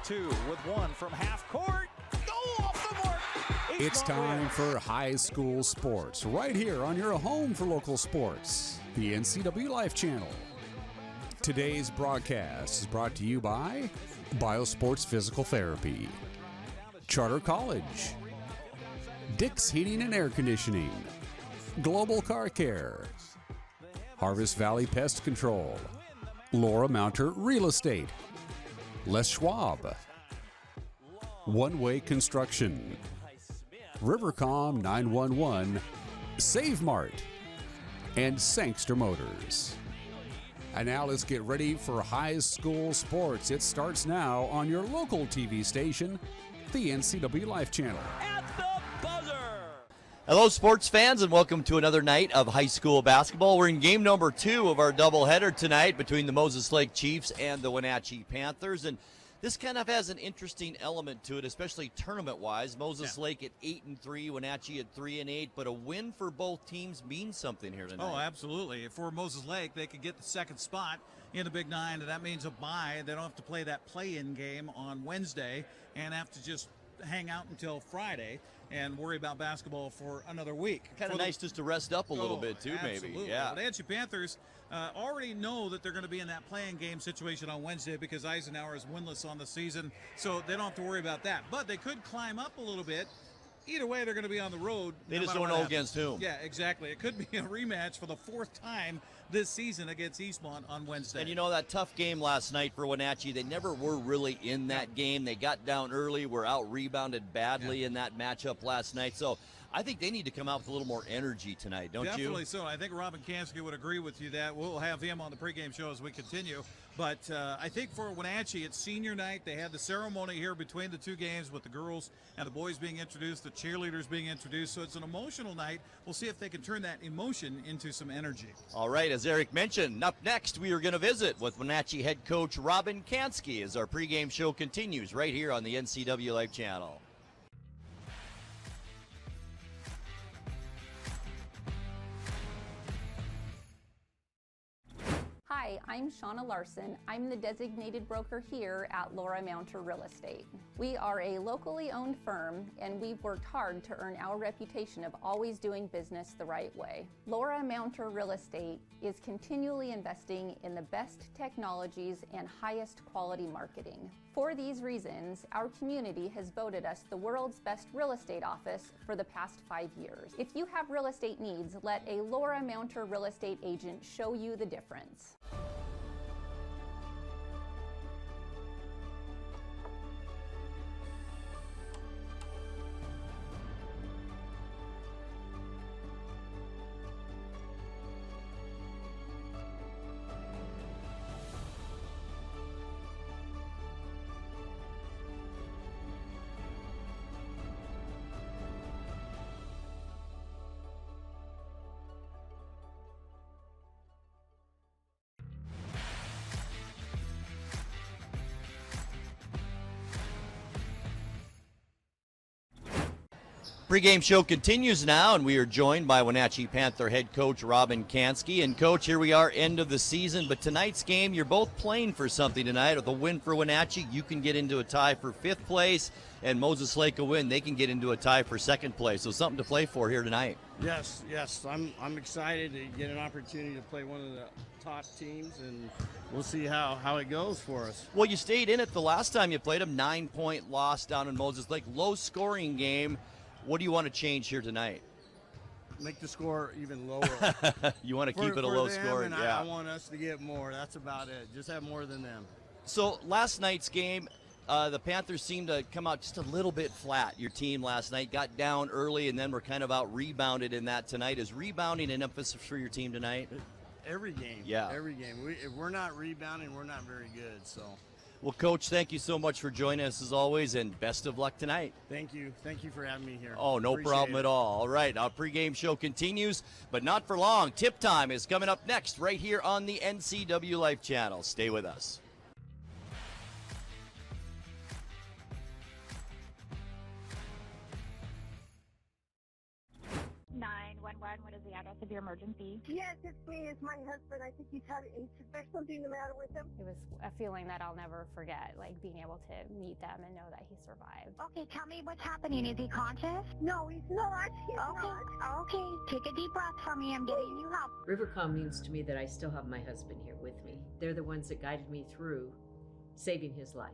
2 with one from half court. Go off the mark. It's time for high school sports right here on your home for local sports, the NCWLIFE Channel. Today's broadcast is brought to you by Biosports Physical Therapy, Charter College, Dick's Heating and Air Conditioning, Global Car Care, Harvest Valley Pest Control, Laura Mounter Real Estate, Les Schwab, One Way Construction, Rivercom 911, Save Mart, and Sangster Motors. And now let's get ready for high school sports. It starts now on your local TV station, the NCWLIFE Channel. At the buzzer. Hello, sports fans, and welcome to another night of high school basketball. We're in game number 2 of our doubleheader tonight between the Moses Lake Chiefs and the Wenatchee Panthers. And this kind of has an interesting element to it, especially tournament-wise. Moses Lake at 8-3, Wenatchee at 3-8, but a win for both teams means something here tonight. Oh, absolutely. For Moses Lake, they could get the second spot in the Big Nine, and that means a bye. They don't have to play that play-in game on Wednesday and have to just hang out until Friday and worry about basketball for another week. Kind of nice just to rest up a little bit, too, absolutely. maybe. Yeah. The Wenatchee Panthers already know that they're going to be in that play-in game situation on Wednesday because Eisenhower is winless on the season, so they don't have to worry about that. But they could climb up a little bit. Either way, they're going to be on the road. They just don't know against whom. Yeah, exactly. It could be a rematch for the 4th time this season against Eastmont on Wednesday. And you know, that tough game last night for Wenatchee, they never were really in that game. They got down early, were out-rebounded badly in that matchup last night. So I think they need to come out with a little more energy tonight, don't you? Definitely so. I think Robin Kansky would agree with you that. We'll have him on the pregame show as we continue. But I think for Wenatchee, it's senior night. They had the ceremony here between the two games with the girls and the boys being introduced, the cheerleaders being introduced. So it's an emotional night. We'll see if they can turn that emotion into some energy. All right, as Eric mentioned, up next we are going to visit with Wenatchee head coach Robin Kansky as our pregame show continues right here on the NCWLIFE Channel. Hi, I'm Shauna Larson. I'm the designated broker here at Laura Mounter Real Estate. We are a locally owned firm, and we've worked hard to earn our reputation of always doing business the right way. Laura Mounter Real Estate is continually investing in the best technologies and highest quality marketing. For these reasons, our community has voted us the world's best real estate office for the past 5 years. If you have real estate needs, let a Laura Mounter Real Estate agent show you the difference. Pre-game show continues now, and we are joined by Wenatchee Panther head coach Robin Kansky. And coach, here we are, end of the season, but tonight's game, you're both playing for something tonight. With a win for Wenatchee, you can get into a tie for 5th place, and Moses Lake a win, they can get into a tie for 2nd place. So something to play for here tonight. Yes, I'm excited to get an opportunity to play one of the top teams, and we'll see how it goes for us. Well, you stayed in it the last time you played them, 9-point loss down in Moses Lake, low-scoring game. What do you want to change here tonight? Make the score even lower. You want to keep it a low score? And yeah. I want us to get more. That's about it. Just have more than them. So last night's game, the Panthers seemed to come out just a little bit flat. Your team last night got down early and then were kind of out-rebounded in that tonight. Is rebounding an emphasis for your team tonight? Every game. Yeah. Every game. If we're not rebounding, we're not very good. So. Well, Coach, thank you so much for joining us as always, and best of luck tonight. Thank you. Thank you for having me here. Oh, no problem at all. All right, our pregame show continues, but not for long. Tip time is coming up next right here on the NCWLIFE Channel. Stay with us. 911, what is the the address of your emergency? Yes, it's me. It's my husband. I think there's something the matter with him. It was a feeling that I'll never forget, like being able to meet them and know that he survived. Okay, tell me what's happening. Is he conscious? No, he's not. He's not. Okay, take a deep breath for me. I'm getting you help. Rivercom means to me that I still have my husband here with me. They're the ones that guided me through saving his life.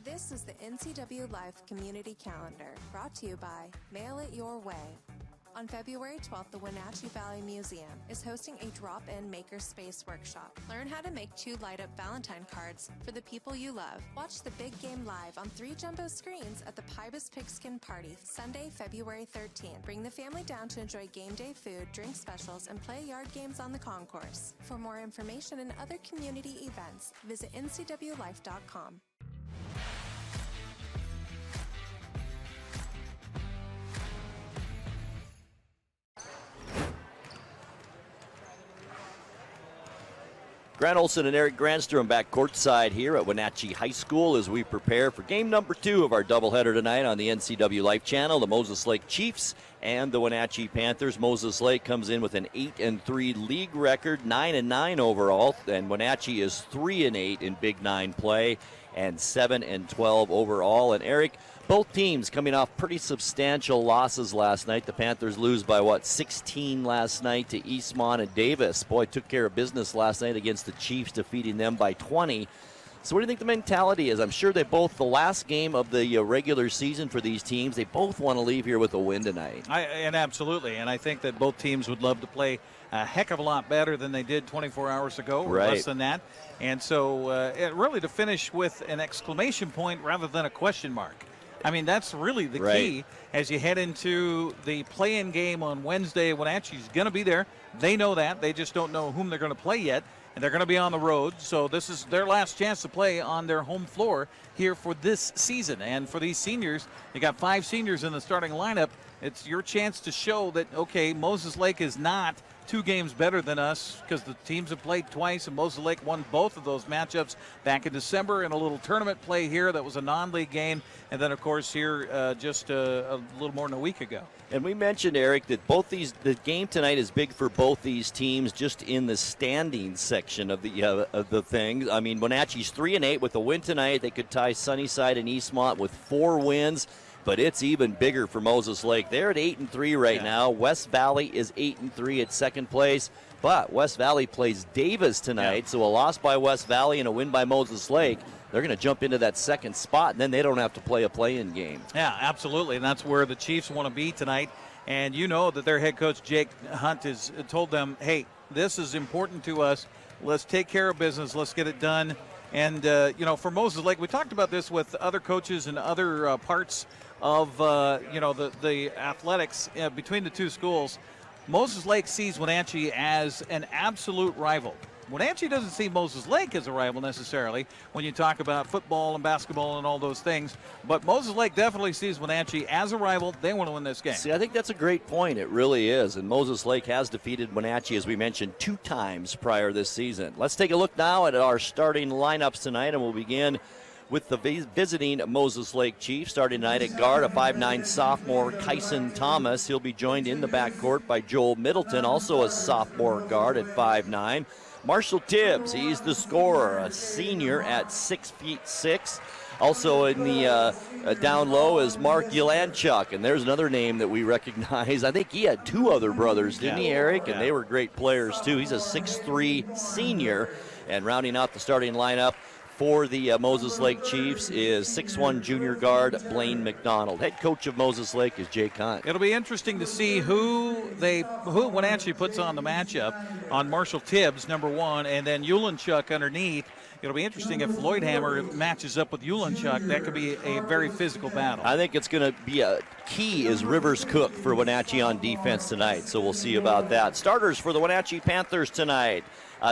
This is the NCWLIFE Community Calendar, brought to you by Mail It Your Way. On February 12th, the Wenatchee Valley Museum is hosting a drop-in makerspace workshop. Learn how to make 2 light-up Valentine cards for the people you love. Watch the big game live on 3 jumbo screens at the Pybus Pigskin Party, Sunday, February 13th. Bring the family down to enjoy game day food, drink specials, and play yard games on the concourse. For more information and other community events, visit ncwlife.com. Grant Olson and Eric Granstrom back courtside here at Wenatchee High School as we prepare for game number 2 of our doubleheader tonight on the NCWLIFE Channel. The Moses Lake Chiefs and the Wenatchee Panthers. Moses Lake comes in with an 8-3 league record, 9-9 overall, and Wenatchee is 3-8 in Big 9 play and 7-12 overall. And Eric, both teams coming off pretty substantial losses last night. The Panthers lose by, 16 last night to Eastmont, and Davis, took care of business last night against the Chiefs, defeating them by 20. So what do you think the mentality is? I'm sure the last game of the regular season for these teams, they both want to leave here with a win tonight. Absolutely, and I think that both teams would love to play a heck of a lot better than they did 24 hours ago, or less than that. And so really to finish with an exclamation point rather than a question mark. I mean, that's really the key as you head into the play-in game on Wednesday. Wenatchee's going to be there. They know that. They just don't know whom they're going to play yet. And they're going to be on the road. So this is their last chance to play on their home floor here for this season. And for these seniors, you got 5 seniors in the starting lineup. It's your chance to show that, okay, Moses Lake is not 2 games better than us, because the teams have played twice, and Moses Lake won both of those matchups back in December in a little tournament play here that was a non-league game, and then, of course, here just a little more than a week ago. And we mentioned, Eric, that the game tonight is big for both these teams just in the standings section of the thing. I mean, Wenatchee's 3-8 with a win tonight. They could tie Sunnyside and Eastmont with 4 wins. But it's even bigger for Moses Lake. They're at 8-3 right now. West Valley is 8-3 at second place. But West Valley plays Davis tonight, so a loss by West Valley and a win by Moses Lake, they're going to jump into that second spot, and then they don't have to play a play-in game. Yeah, absolutely, and that's where the Chiefs want to be tonight. And you know that their head coach, Jake Hunt, has told them, hey, this is important to us. Let's take care of business. Let's get it done. And, for Moses Lake, we talked about this with other coaches and other parts of, the athletics between the two schools. Moses Lake sees Wenatchee as an absolute rival. Wenatchee doesn't see Moses Lake as a rival necessarily when you talk about football and basketball and all those things, but Moses Lake definitely sees Wenatchee as a rival. They want to win this game. See, I think that's a great point. It really is, and Moses Lake has defeated Wenatchee, as we mentioned, 2 times prior this season. Let's take a look now at our starting lineups tonight, and we'll begin with the visiting Moses Lake Chiefs. Starting tonight at guard, a 5'9 sophomore, Kyson Thomas. He'll be joined in the backcourt by Joel Middleton, also a sophomore guard at 5'9. Marshall Tibbs, he's the scorer, a senior at 6'6". Also in the down low is Mark Yelanchuk, and there's another name that we recognize. I think he had 2 other brothers, didn't he, Eric? And they were great players, too. He's a 6'3 senior. And rounding out the starting lineup for the Moses Lake Chiefs is 6'1 junior guard Blaine McDonald. Head coach of Moses Lake is Jake Hunt. It'll be interesting to see who Wenatchee puts on the matchup on Marshall Tibbs, number 1, and then Yulanchuk underneath. It'll be interesting if Lloydhammer matches up with Yulanchuk. That could be a very physical battle. I think it's going to be a key is Rivers Cook for Wenatchee on defense tonight, so we'll see about that. Starters for the Wenatchee Panthers tonight.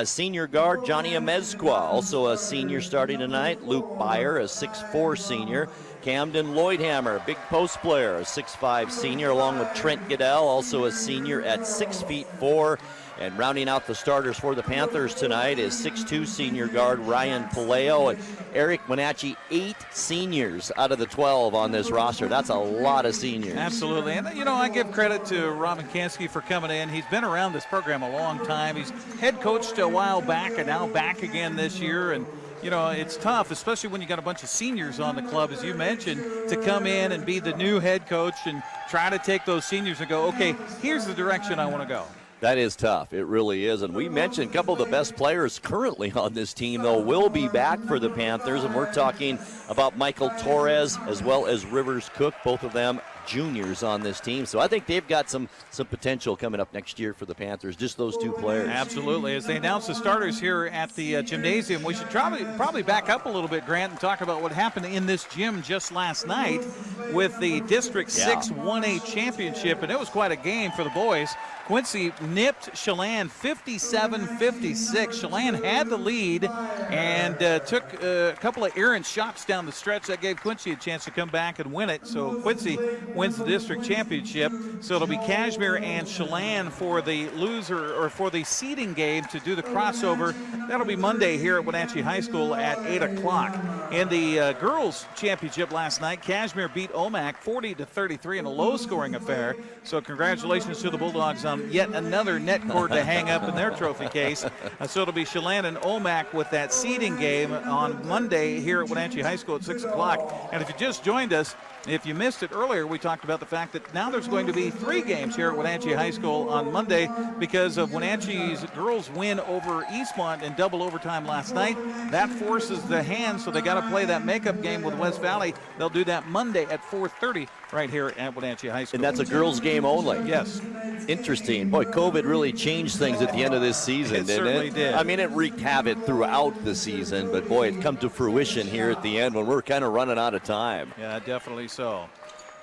Senior guard Johnny Amezqua, also a senior starting tonight. Luke Byer, a 6'4 senior. Camden Lloydhammer, big post player, a 6'5 senior, along with Trent Goodell, also a senior at 6'4". And rounding out the starters for the Panthers tonight is 6'2" senior guard Ryan Pelayo. And Eric, Wenatchee, 8 seniors out of the 12 on this roster. That's a lot of seniors. Absolutely. And, you know, I give credit to Robin Kansky for coming in. He's been around this program a long time. He's head coached a while back and now back again this year. And, you know, it's tough, especially when you got a bunch of seniors on the club, as you mentioned, to come in and be the new head coach and try to take those seniors and go, okay, here's the direction I want to go. That is tough. It really is. And we mentioned a couple of the best players currently on this team, though, will be back for the Panthers. And we're talking about Michael Torres as well as Rivers Cook, both of them juniors on this team. So I think they've got some potential coming up next year for the Panthers, just those 2 players. Absolutely. As they announce the starters here at the gymnasium, we should probably back up a little bit, Grant, and talk about what happened in this gym just last night with the District 6 1A championship. And it was quite a game for the boys. Quincy nipped Chelan 57-56. Chelan had the lead and took a couple of errant shots down the stretch that gave Quincy a chance to come back and win it. So Quincy wins the district championship. So it'll be Kashmir and Chelan for the loser, or for the seeding game, to do the crossover. That'll be Monday here at Wenatchee High School at 8 o'clock. In the girls championship last night, Kashmir beat Omak 40-33 in a low-scoring affair. So congratulations to the Bulldogs on yet another net cord to hang up in their trophy case. So it'll be Chelan and Omak with that seeding game on Monday here at Wenatchee High School at 6 o'clock. And if you just joined us, if you missed it earlier, we talked about the fact that now there's going to be 3 games here at Wenatchee High School on Monday because of Wenatchee's girls' win over Eastmont in double overtime last night. That forces the hand, so they got to play that makeup game with West Valley. They'll do that Monday at 4:30 right here at Wenatchee High School. And that's a girls' game only. Yes. Interesting. Boy, COVID really changed things at the end of this season, didn't it? Certainly did. I mean, it wreaked havoc throughout the season, but boy, it come to fruition here at the end when we're kind of running out of time. Yeah, definitely so.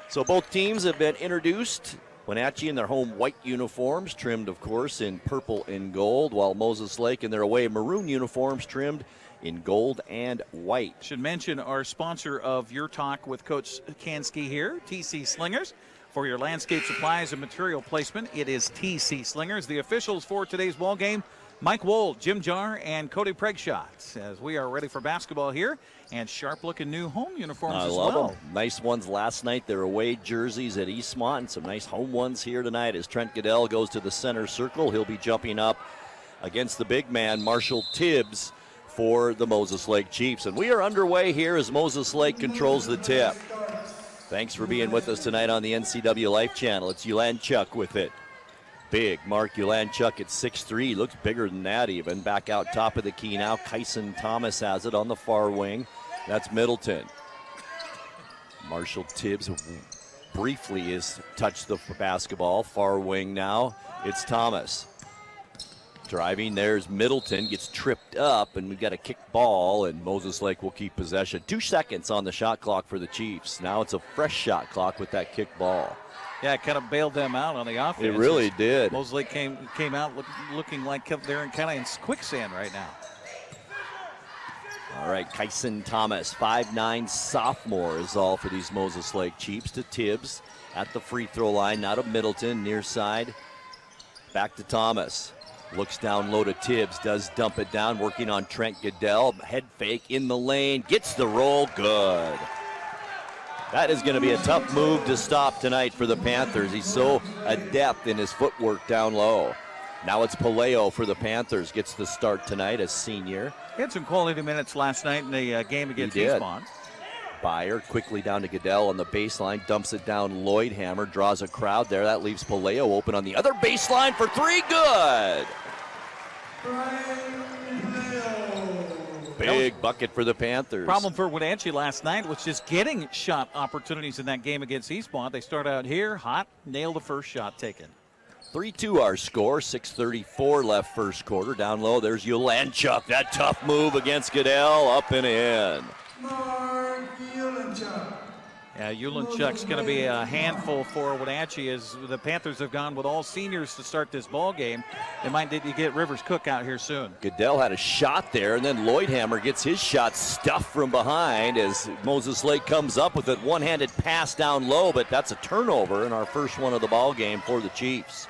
So both teams have been introduced. Wenatchee in their home white uniforms, trimmed, of course, in purple and gold, while Moses Lake in their away maroon uniforms, trimmed in gold and white. Should mention our sponsor of Your Talk with Coach Kansky here, TC Slingers. For your landscape supplies and material placement, it is TC Slingers. The officials for today's ball game, Mike Wold, Jim Jar, and Cody Pregshot, as we are ready for basketball here, and sharp-looking new home uniforms as well. I love them. Nice ones last night. Their away jerseys at Eastmont, and some nice home ones here tonight as Trent Goodell goes to the center circle. He'll be jumping up against the big man, Marshall Tibbs, for the Moses Lake Chiefs. And we are underway here as Moses Lake controls the tip. Thanks for being with us tonight on the NCWLIFE Channel. It's Ulanchuk with it. Big Mark Ulanchuk at 6'3", looks bigger than that even. Back out top of the key now. Kyson Thomas has it on the far wing. That's Middleton. Marshall Tibbs briefly has touched the basketball. Far wing now. It's Thomas. Driving, there's Middleton, gets tripped up, and we've got a kick ball, and Moses Lake will keep possession. 2 seconds on the shot clock for the Chiefs. Now it's a fresh shot clock with that kick ball. Yeah, it kind of bailed them out on the offense. It really did. Moses Lake came out looking like they're kind of in quicksand right now. All right, Kyson Thomas, 5'9" sophomore is all for these Moses Lake Chiefs. To Tibbs at the free throw line, now to Middleton, near side. Back to Thomas. Looks down low to Tibbs, does dump it down, working on Trent Goodell. Head fake in the lane, gets the roll, good. That is going to be a tough move to stop tonight for the Panthers. He's so adept in his footwork down low. Now it's Pelayo for the Panthers, gets the start tonight as senior. He had some quality minutes last night in the game against Eastmont. Byer quickly down to Goodell on the baseline, dumps it down. Lloydhammer draws a crowd there. That leaves Pelayo open on the other baseline for 3. Good. Big bucket for the Panthers. Problem for Wenatchee last night was just getting shot opportunities in that game against Eastmont. They start out here hot, nail the first shot taken. 3-2 our score, 6:34 left first quarter. Down low, there's Ulanchuk. That tough move against Goodell, up and in. Yeah, Ulanchuk's going to be a handful for Wenatchee as the Panthers have gone with all seniors to start this ball game. They might need to get Rivers Cook out here soon. Goodell had a shot there, and then Lloydhammer gets his shot stuffed from behind as Moses Lake comes up with it. One-handed pass down low, but that's a turnover in our first one of the ball game for the Chiefs.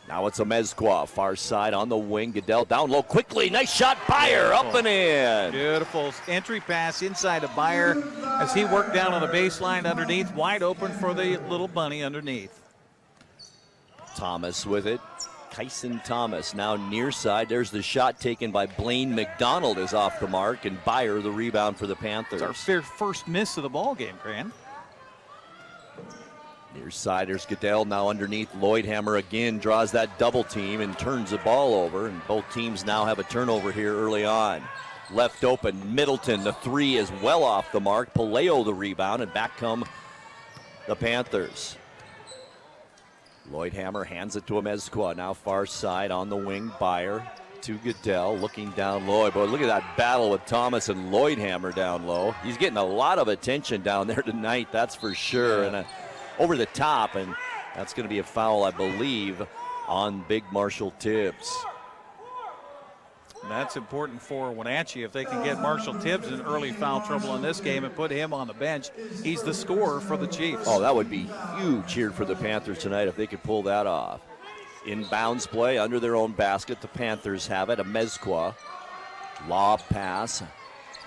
Now it's Amezqua, far side on the wing. Goodell down low quickly. Nice shot, Byer, up and in. Beautiful entry pass inside of Byer as he worked down on the baseline underneath, wide open for the little bunny underneath. Thomas with it. Kyson Thomas now near side. There's the shot taken by Blaine McDonald is off the mark, and Byer the rebound for the Panthers. It's our first miss of the ball game, Grant. Near side, there's Goodell now underneath. Lloydhammer again draws that double team and turns the ball over, and both teams now have a turnover here early on. Left open, Middleton, the three is well off the mark. Pelayo the rebound, and back come the Panthers. Lloydhammer hands it to Amezqua, now far side on the wing. Byer to Goodell, looking down low. Boy, look at that battle with Thomas and Lloydhammer down low. He's getting a lot of attention down there tonight, that's for sure. Yeah. And over the top, and that's going to be a foul, I believe, on Big Marshall Tibbs. And that's important for Wenatchee. If they can get Marshall Tibbs in early foul trouble in this game and put him on the bench, he's the scorer for the Chiefs. Oh, that would be huge here for the Panthers tonight if they could pull that off. Inbounds play under their own basket. The Panthers have it. Amezqua, lob pass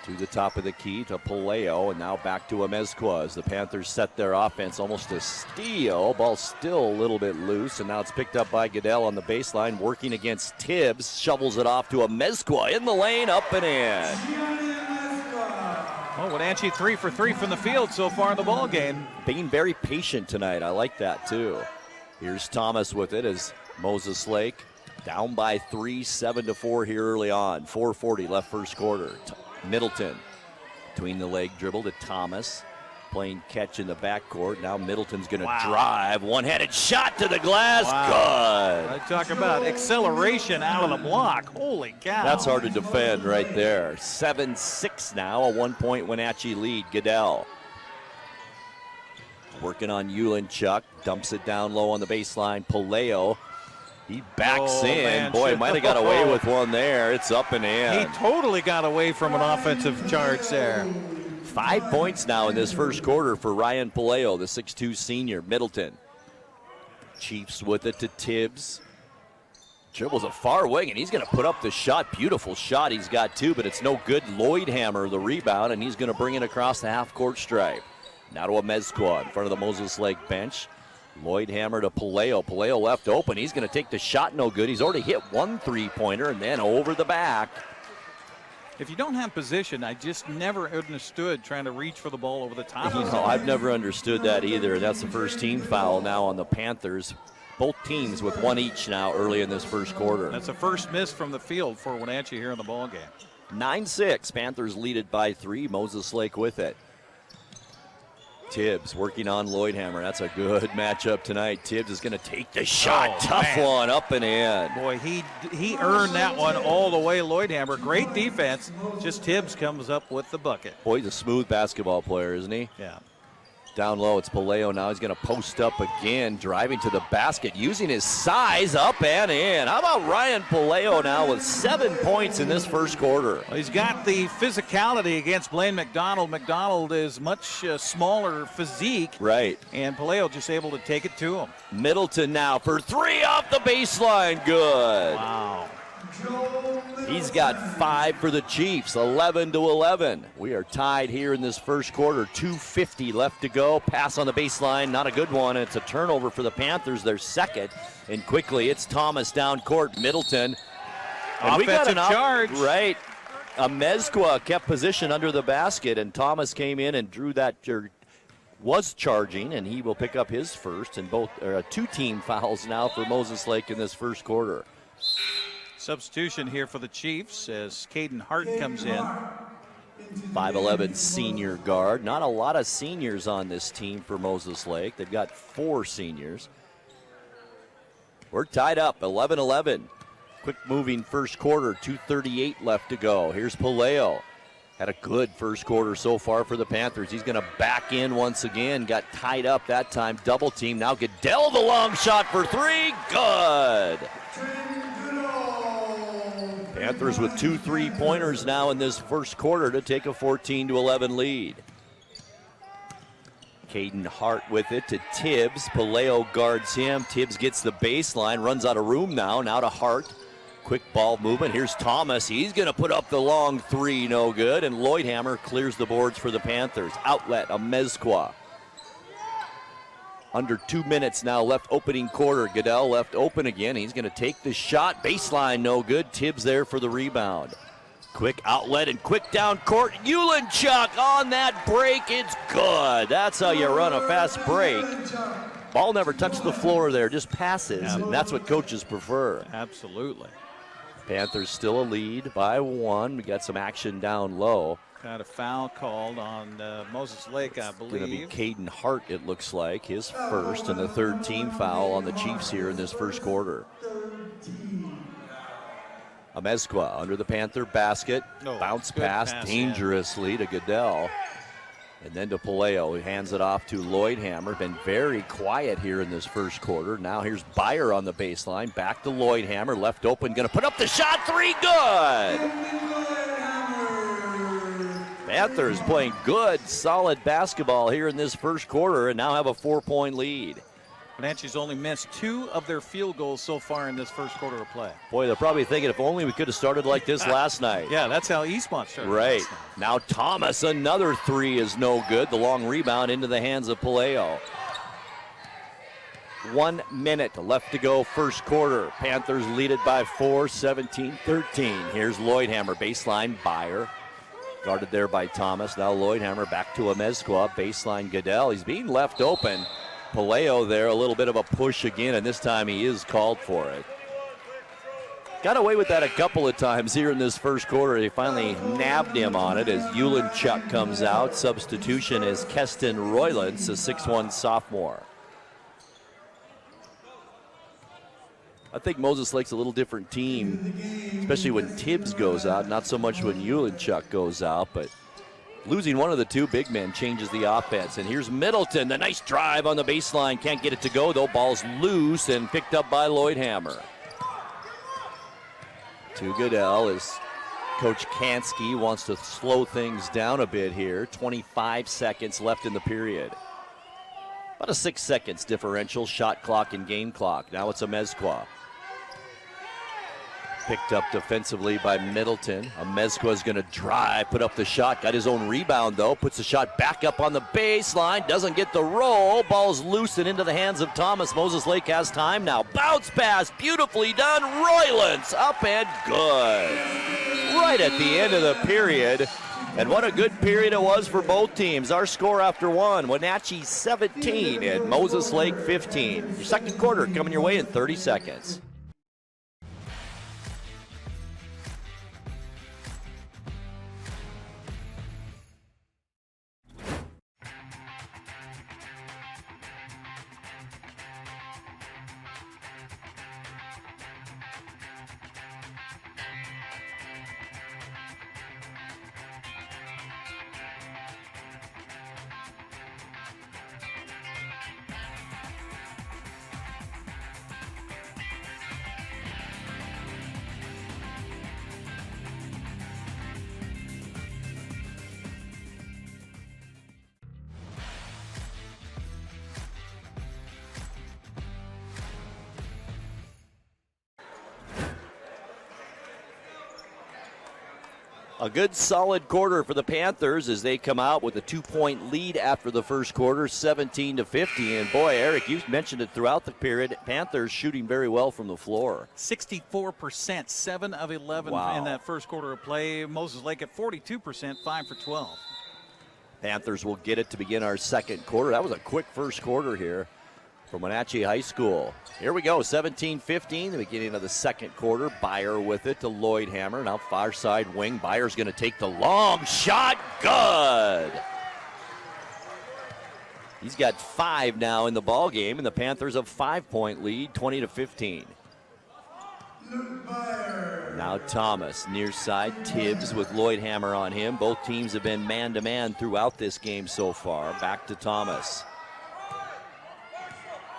to the top of the key to Pelayo, and now back to Amezqua as the Panthers set their offense almost a steal. Ball still a little bit loose, and now it's picked up by Goodell on the baseline, working against Tibbs, shovels it off to Amezqua in the lane, up and in. Well, Wenatchee 3 for 3 from the field so far in the ball game. Being very patient tonight, I like that too. Here's Thomas with it as Moses Lake down by 3, 7-4 here early on. 4:40 left first quarter. Middleton between the leg dribble to Thomas, playing catch in the backcourt. Now Middleton's going to drive, one-handed shot to the glass. Good. I talk about acceleration out of the block. Holy cow. That's hard to defend right there. 7-6 now, a 1-point Wenatchee lead. Goodell working on Chuck, dumps it down low on the baseline. Pelayo. He backs in. Man. Boy, might have got away with one there. It's up and in. He totally got away from an offensive charge there. 5 points now in this first quarter for Ryan Pelayo, the 6'2 senior. Middleton. Chiefs with it to Tibbs. Dribbles a far wing, and he's going to put up the shot. Beautiful shot he's got too, but it's no good. Lloydhammer the rebound, and he's going to bring it across the half-court stripe. Now to Amezqua in front of the Moses Lake bench. Lloydhammer to Pelayo. Pelayo left open. He's going to take the shot, no good. He's already hit one three-pointer and then over the back. If you don't have position, I just never understood trying to reach for the ball over the top. You know, I've never understood that either. That's the first team foul now on the Panthers. Both teams with one each now early in this first quarter. That's the first miss from the field for Wenatchee here in the ball game. 9-6. Panthers lead it by 3. Moses Lake with it. Tibbs working on Lloydhammer. That's a good matchup tonight. Tibbs is going to take the shot. Tough one, up and in. Boy, he earned that one all the way, Lloydhammer. Great defense. Just Tibbs comes up with the bucket. Boy, he's a smooth basketball player, isn't he? Yeah. Down low, it's Pelayo now. He's going to post up again, driving to the basket, using his size, up and in. How about Ryan Pelayo now with 7 points in this first quarter? Well, he's got the physicality against Blaine McDonald. McDonald is much smaller physique. Right. And Pelayo just able to take it to him. Middleton now for 3 off the baseline. Good. Wow. He's got 5 for the Chiefs, 11-11. We are tied here in this first quarter. 2:50 left to go. Pass on the baseline, not a good one. It's a turnover for the Panthers, their second. And quickly, it's Thomas down court. Middleton. And offensive charge. Right. Amezqua kept position under the basket, and Thomas came in and drew that. Was charging, and he will pick up his first. And both 2 team fouls now for Moses Lake in this first quarter. Substitution here for the Chiefs as Caden Hart comes in. 5'11 senior guard. Not a lot of seniors on this team for Moses Lake. They've got 4 seniors. We're tied up, 11-11. Quick moving first quarter, 2:38 left to go. Here's Pelayo. Had a good first quarter so far for the Panthers. He's going to back in once again. Got tied up that time, double team. Now Goodell the long shot for 3. Good. Panthers with 2 3-pointers now in this first quarter to take a 14-11 lead. Caden Hart with it to Tibbs. Pelayo guards him. Tibbs gets the baseline, runs out of room now to Hart. Quick ball movement. Here's Thomas. He's going to put up the long three, no good. And Lloydhammer clears the boards for the Panthers. Outlet, Amezqua. Under 2 minutes now left, opening quarter. Goodell left open again. He's going to take the shot. Baseline, no good. Tibbs there for the rebound. Quick outlet and quick down court. Ulenchuk on that break. It's good. That's how you run a fast break. Ball never touched the floor there, just passes. And that's what coaches prefer. Absolutely. Panthers still a lead by 1. We got some action down low. Got a foul called on Moses Lake, I believe. Going to be Caden Hart, it looks like, his first and the third team foul on the Chiefs here in this first quarter. Amezqua under the Panther basket. Bounce pass dangerously to Goodell. And then to Pelayo, who hands it off to Lloydhammer. Been very quiet here in this first quarter. Now here's Byer on the baseline. Back to Lloydhammer. Left open. Going to put up the shot. 3. Good. Panthers playing good, solid basketball here in this first quarter and now have a 4-point lead. Wenatchee's only missed 2 of their field goals so far in this first quarter of play. Boy, they're probably thinking if only we could have started like this last night. Yeah, that's how Eastmont started. Right. Now Thomas, another 3 is no good. The long rebound into the hands of Pelayo. 1 minute left to go first quarter. Panthers lead it by 4, 17-13. Here's Lloydhammer, baseline, Byer. Guarded there by Thomas. Now Lloydhammer back to Amezqua. Baseline Goodell. He's being left open. Pelayo there, a little bit of a push again, and this time he is called for it. Got away with that a couple of times here in this first quarter. They finally nabbed him on it as Ulenchuk comes out. Substitution is Keston Roylance, a 6'1 sophomore. I think Moses Lake's a little different team, especially when Tibbs goes out, not so much when Ulenchuk goes out, but losing one of the 2 big men changes the offense. And here's Middleton, the nice drive on the baseline. Can't get it to go, though. Ball's loose and picked up by Lloydhammer. To Goodell as Coach Kansky wants to slow things down a bit here. 25 seconds left in the period. About a 6 seconds differential, shot clock and game clock. Now it's Amezqua. Picked up defensively by Middleton. Amezqua's going to drive, put up the shot. Got his own rebound, though. Puts the shot back up on the baseline. Doesn't get the roll. Ball's loose and into the hands of Thomas. Moses Lake has time now. Bounce pass, beautifully done. Roylance up and good. Right at the end of the period. And what a good period it was for both teams. Our score after 1, Wenatchee 17 and Moses Lake 15. Your second quarter coming your way in 30 seconds. A good solid quarter for the Panthers as they come out with a 2-point lead after the first quarter, 17-50. And boy, Eric, you mentioned it throughout the period. Panthers shooting very well from the floor. 64%, 7 of 11 in that first quarter of play. Moses Lake at 42%, 5 for 12. Panthers will get it to begin our second quarter. That was a quick first quarter here from Wenatchee High School. Here we go, 17-15, the beginning of the second quarter. Byer with it to Lloydhammer. Now far side wing. Byer's going to take the long shot. Good. He's got 5 now in the ball game, and the Panthers a 5-point lead, 20-15. Now Thomas, near side. Tibbs with Lloydhammer on him. Both teams have been man-to-man throughout this game so far. Back to Thomas.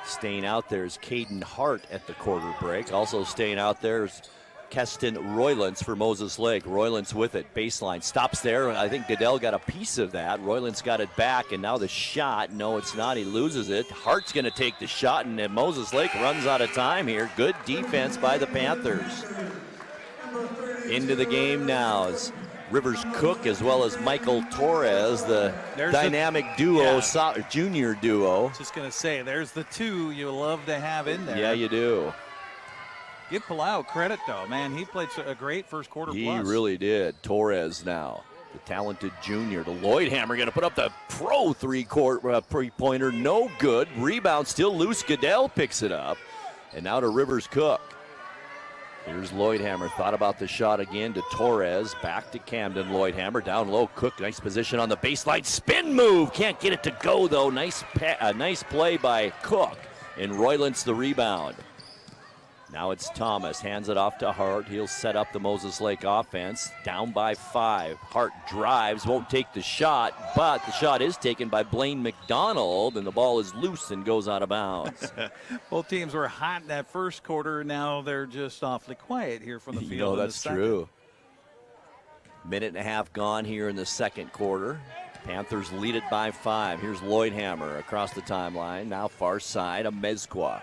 Staying out there is Caden Hart at the quarter break. Also staying out there is Keston Roylance for Moses Lake. Roylance with it, baseline, stops there. I think Goodell got a piece of that. Roylance got it back, and now the shot. No, it's not. He loses it. Hart's going to take the shot, and then Moses Lake runs out of time here. Good defense by the Panthers. Into the game now is Rivers Cook as well as Michael Torres, the dynamic duo, junior duo. Just going to say, there's the two you love to have in there. Yeah, you do. Give Pelayo credit, though, man. He played a great first quarter He plus. really did. Torres now, the talented junior. The Lloydhammer going to put up the pro three-pointer. No good. Rebound still loose. Goodell picks it up. And now to Rivers Cook. Here's Lloydhammer. Thought about the shot again to Torres. Back to Camden. Lloydhammer down low. Cook, nice position on the baseline. Spin move. Can't get it to go, though. Nice play by Cook. And Roylance the rebound. Now it's Thomas. Hands it off to Hart. He'll set up the Moses Lake offense. Down by 5. Hart drives. Won't take the shot, but the shot is taken by Blaine McDonald, and the ball is loose and goes out of bounds. Both teams were hot in that first quarter. Now they're just awfully quiet here from the field. You know, that's true. Minute and a half gone here in the second quarter. Panthers lead it by 5. Here's Lloydhammer across the timeline. Now far side, Amezqua.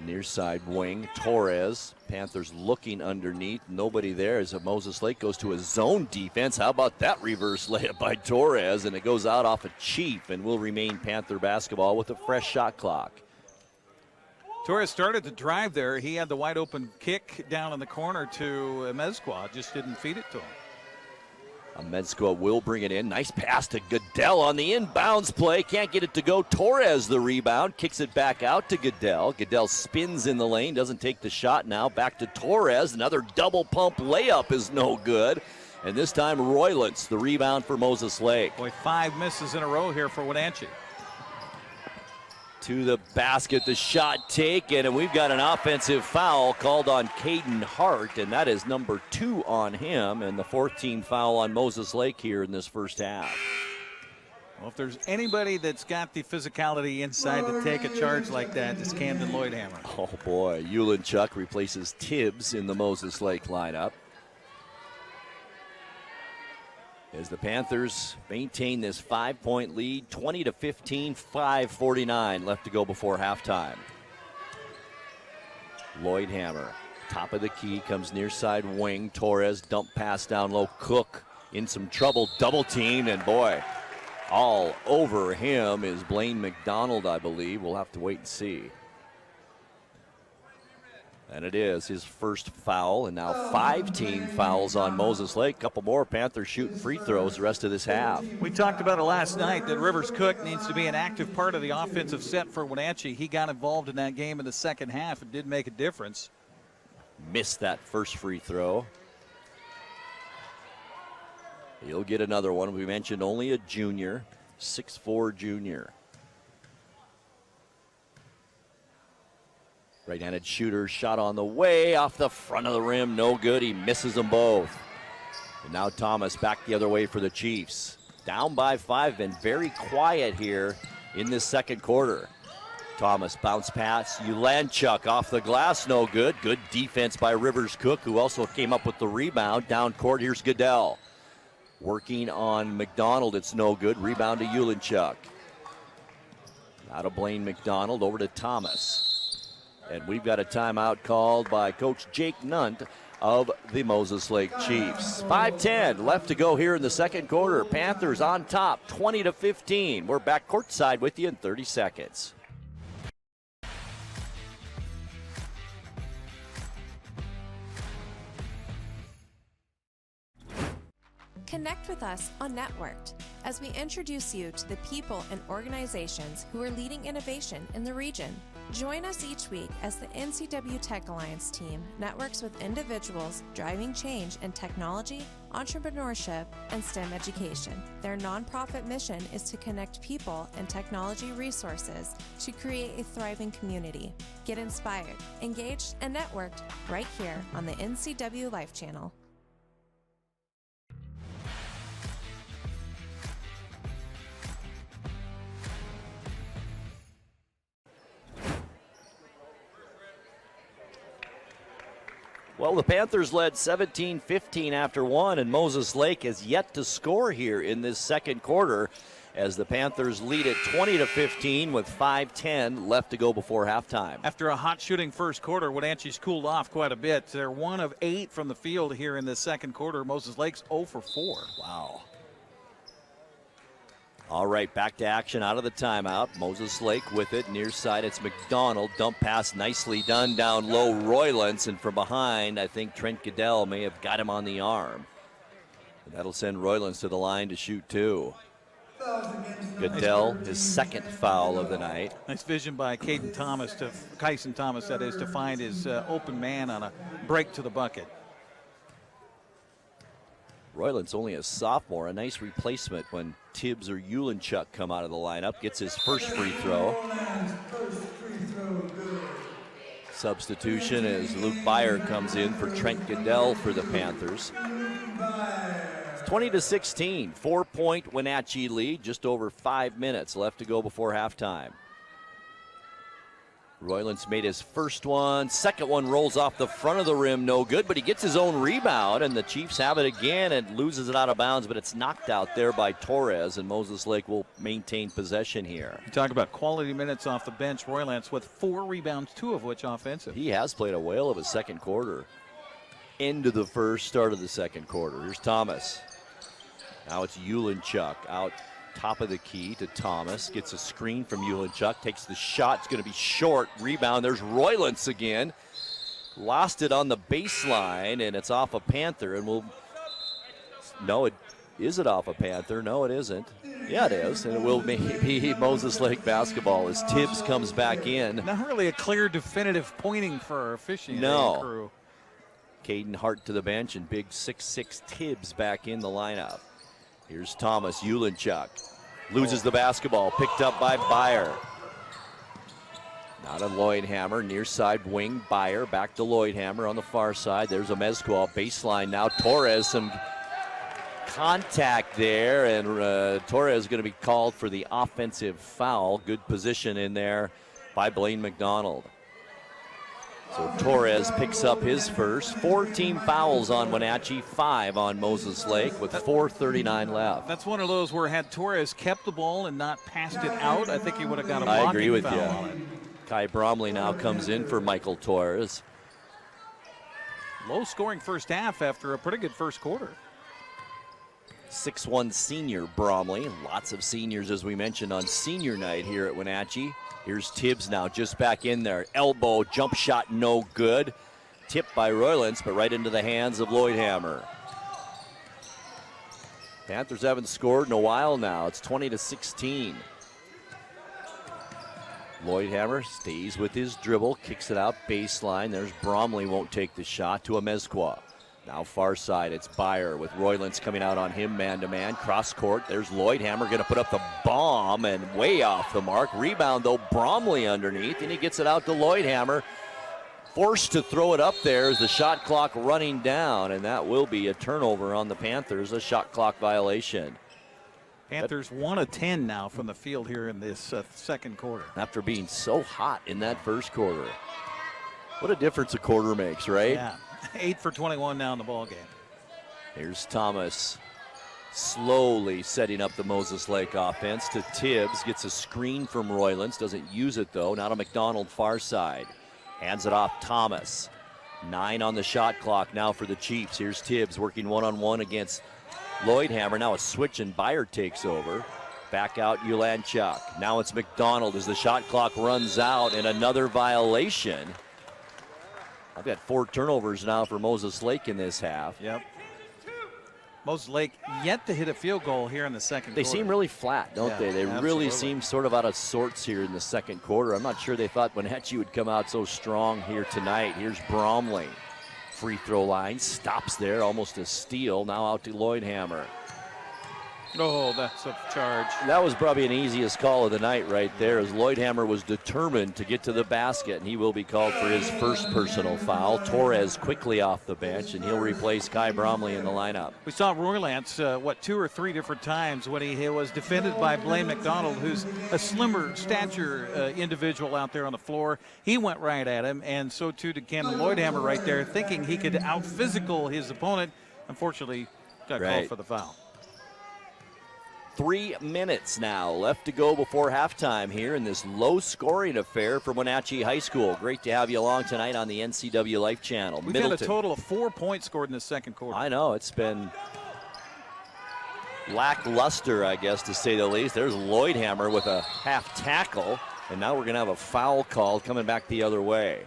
Near side wing, Torres. Panthers looking underneath. Nobody there as Moses Lake goes to a zone defense. How about that reverse layup by Torres? And it goes out off a Chief and will remain Panther basketball with a fresh shot clock. Torres started to drive there. He had the wide open kick down in the corner to Amezqua. Just didn't feed it to him. Amezqua will bring it in. Nice pass to Goodell on the inbounds play. Can't get it to go. Torres the rebound. Kicks it back out to Goodell. Goodell spins in the lane. Doesn't take the shot now. Back to Torres. Another double pump layup is no good. And this time Roylance the rebound for Moses Lake. Boy, 5 misses in a row here for Wenatchee. To the basket, the shot taken, and we've got an offensive foul called on Caden Hart, and that is number 2 on him, and the 4th team foul on Moses Lake here in this first half. Well, if there's anybody that's got the physicality inside to take a charge like that, it's Camden Lloydhammer. Oh boy, Ulenchuk replaces Tibbs in the Moses Lake lineup. As the Panthers maintain this 5-point lead, 20-15, 5:49 left to go before halftime. Lloydhammer, top of the key, comes near side wing. Torres, dump pass down low. Cook in some trouble, double teamed, and boy, all over him is Blaine McDonald, I believe. We'll have to wait and see. And it is his first foul, and now 5 team fouls on Moses Lake. Couple more Panthers shooting free throws the rest of this half. We talked about it last night that Rivers Cook needs to be an active part of the offensive set for Wenatchee. He got involved in that game in the second half and did make a difference. Missed that first free throw. He'll get another one. We mentioned only a junior, 6'4" junior. Right-handed shooter, shot on the way, off the front of the rim, no good. He misses them both. And now Thomas back the other way for the Chiefs. Down by 5 and very quiet here in this second quarter. Thomas bounce pass, Ulanchuk off the glass, no good. Good defense by Rivers Cook, who also came up with the rebound. Down court, here's Goodell. Working on McDonald, it's no good. Rebound to Ulanchuk. Out of Blaine McDonald, over to Thomas. And we've got a timeout called by Coach Jake Nunt of the Moses Lake Chiefs. 5:10 left to go here in the second quarter. Panthers on top, 20-15. We're back courtside with you in 30 seconds. Connect with us on Networked as we introduce you to the people and organizations who are leading innovation in the region. Join us each week as the NCW Tech Alliance team networks with individuals driving change in technology, entrepreneurship, and STEM education. Their nonprofit mission is to connect people and technology resources to create a thriving community. Get inspired, engaged, and networked right here on the NCWLIFE Channel. Well, the Panthers led 17-15 after one, and Moses Lake has yet to score here in this second quarter as the Panthers lead it 20-15 with 5:10 left to go before halftime. After a hot shooting first quarter, Wenatchee's cooled off quite a bit. They're 1 of 8 from the field here in the second quarter. Moses Lake's 0 for 4. Wow. All right, back to action out of the timeout. Moses Lake with it. Near side, it's McDonald. Dump pass nicely done down low. Roylance, and from behind, I think Trent Goodell may have got him on the arm. And that'll send Roylance to the line to shoot 2. Goodell, his second foul of the night. Nice vision by Kyson Thomas, that is, to find his open man on a break to the bucket. Roylance only a sophomore, a nice replacement when Tibbs or Ulenchuk come out of the lineup. Gets his first free throw. Substitution as Luke Byer comes in for Trent Goodell for the Panthers. 20-16, 4-point Wenatchee lead, just over 5 minutes left to go before halftime. Roylance made his first one. Second one rolls off the front of the rim, no good, but he gets his own rebound, and the Chiefs have it again and loses it out of bounds, but it's knocked out there by Torres, and Moses Lake will maintain possession here. You talk about quality minutes off the bench. Roylance with 4 rebounds, 2 of which offensive. He has played a whale of a second quarter. End of the first, start of the second quarter. Here's Thomas. Now it's Ulenchuk out top of the key to Thomas. Gets a screen from Ulenchuk. Takes the shot. It's going to be short. Rebound. There's Roylance again. Lost it on the baseline, and it's off a Panther. And we'll. No, is it off a Panther? No, it isn't. Yeah, it is. And it will be Moses Lake basketball as Tibbs comes back in. Not really a clear, definitive pointing for our officiating crew. Caden Hart to the bench, and big 6'6" Tibbs back in the lineup. Here's Thomas. Ulenchuk loses the basketball, picked up by Byer. Now to Lloydhammer, near side wing. Byer back to Lloydhammer on the far side. There's Amezqua, baseline now. Torres, some contact there, and Torres is going to be called for the offensive foul. Good position in there by Blaine McDonald. So Torres picks up his first. 4 team fouls on Wenatchee, 5 on Moses Lake with 4:39 left. That's one of those where had Torres kept the ball and not passed it out, I think he would have got a blocking foul. I agree with you. On it. Kai Bromley now comes in for Michael Torres. Low scoring first half after a pretty good first quarter. 6'1" senior Bromley. Lots of seniors, as we mentioned, on senior night here at Wenatchee. Here's Tibbs now, just back in there. Elbow, jump shot, no good. Tipped by Roylance, but right into the hands of Lloydhammer. Panthers haven't scored in a while now. It's 20-16. Lloydhammer stays with his dribble, kicks it out baseline. There's Bromley, won't take the shot to Amezqua. Now far side, it's Byer with Roylance coming out on him man-to-man. Cross court, there's Lloydhammer going to put up the bomb and way off the mark. Rebound, though, Bromley underneath, and he gets it out to Lloydhammer. Forced to throw it up there as the shot clock running down, and that will be a turnover on the Panthers, a shot clock violation. Panthers 1 of 10 now from the field here in this second quarter. After being so hot in that first quarter. What a difference a quarter makes, right? Yeah. 8 for 21 now in the ball game. Here's Thomas slowly setting up the Moses Lake offense to Tibbs. Gets a screen from Roylance. Doesn't use it, though. Now to McDonald, far side. Hands it off Thomas. 9 on the shot clock now for the Chiefs. Here's Tibbs working one-on-one against Lloydhammer. Now a switch and Byer takes over. Back out Ulenchuk. Now it's McDonald as the shot clock runs out, and another violation. I've got 4 turnovers now for Moses Lake in this half. Yep. Moses Lake yet to hit a field goal here in the second quarter. They seem really flat, don't they? They absolutely. really seem sort of out of sorts here in the second quarter. I'm not sure they thought Wenatchee would come out so strong here tonight. Here's Bromley. Free throw line, stops there, almost a steal. Now out to Lloydhammer. Oh, that's a charge. That was probably an easiest call of the night right there, as Lloydhammer was determined to get to the basket, and he will be called for his first personal foul. Torres quickly off the bench, and he'll replace Kai Bromley in the lineup. We saw Roy Lance, 2 or 3 different times when he was defended by Blaine McDonald, who's a slimmer stature individual out there on the floor. He went right at him, and so too did Camden Lloydhammer right there, thinking he could out-physical his opponent. Unfortunately, got called for the foul. 3 minutes now left to go before halftime here in this low-scoring affair from Wenatchee High School. Great to have you along tonight on the NCWLIFE Channel. We've had a total of 4 points scored in the second quarter. I know, it's been lackluster, I guess, to say the least. There's Lloydhammer with a half tackle, and now we're going to have a foul call coming back the other way.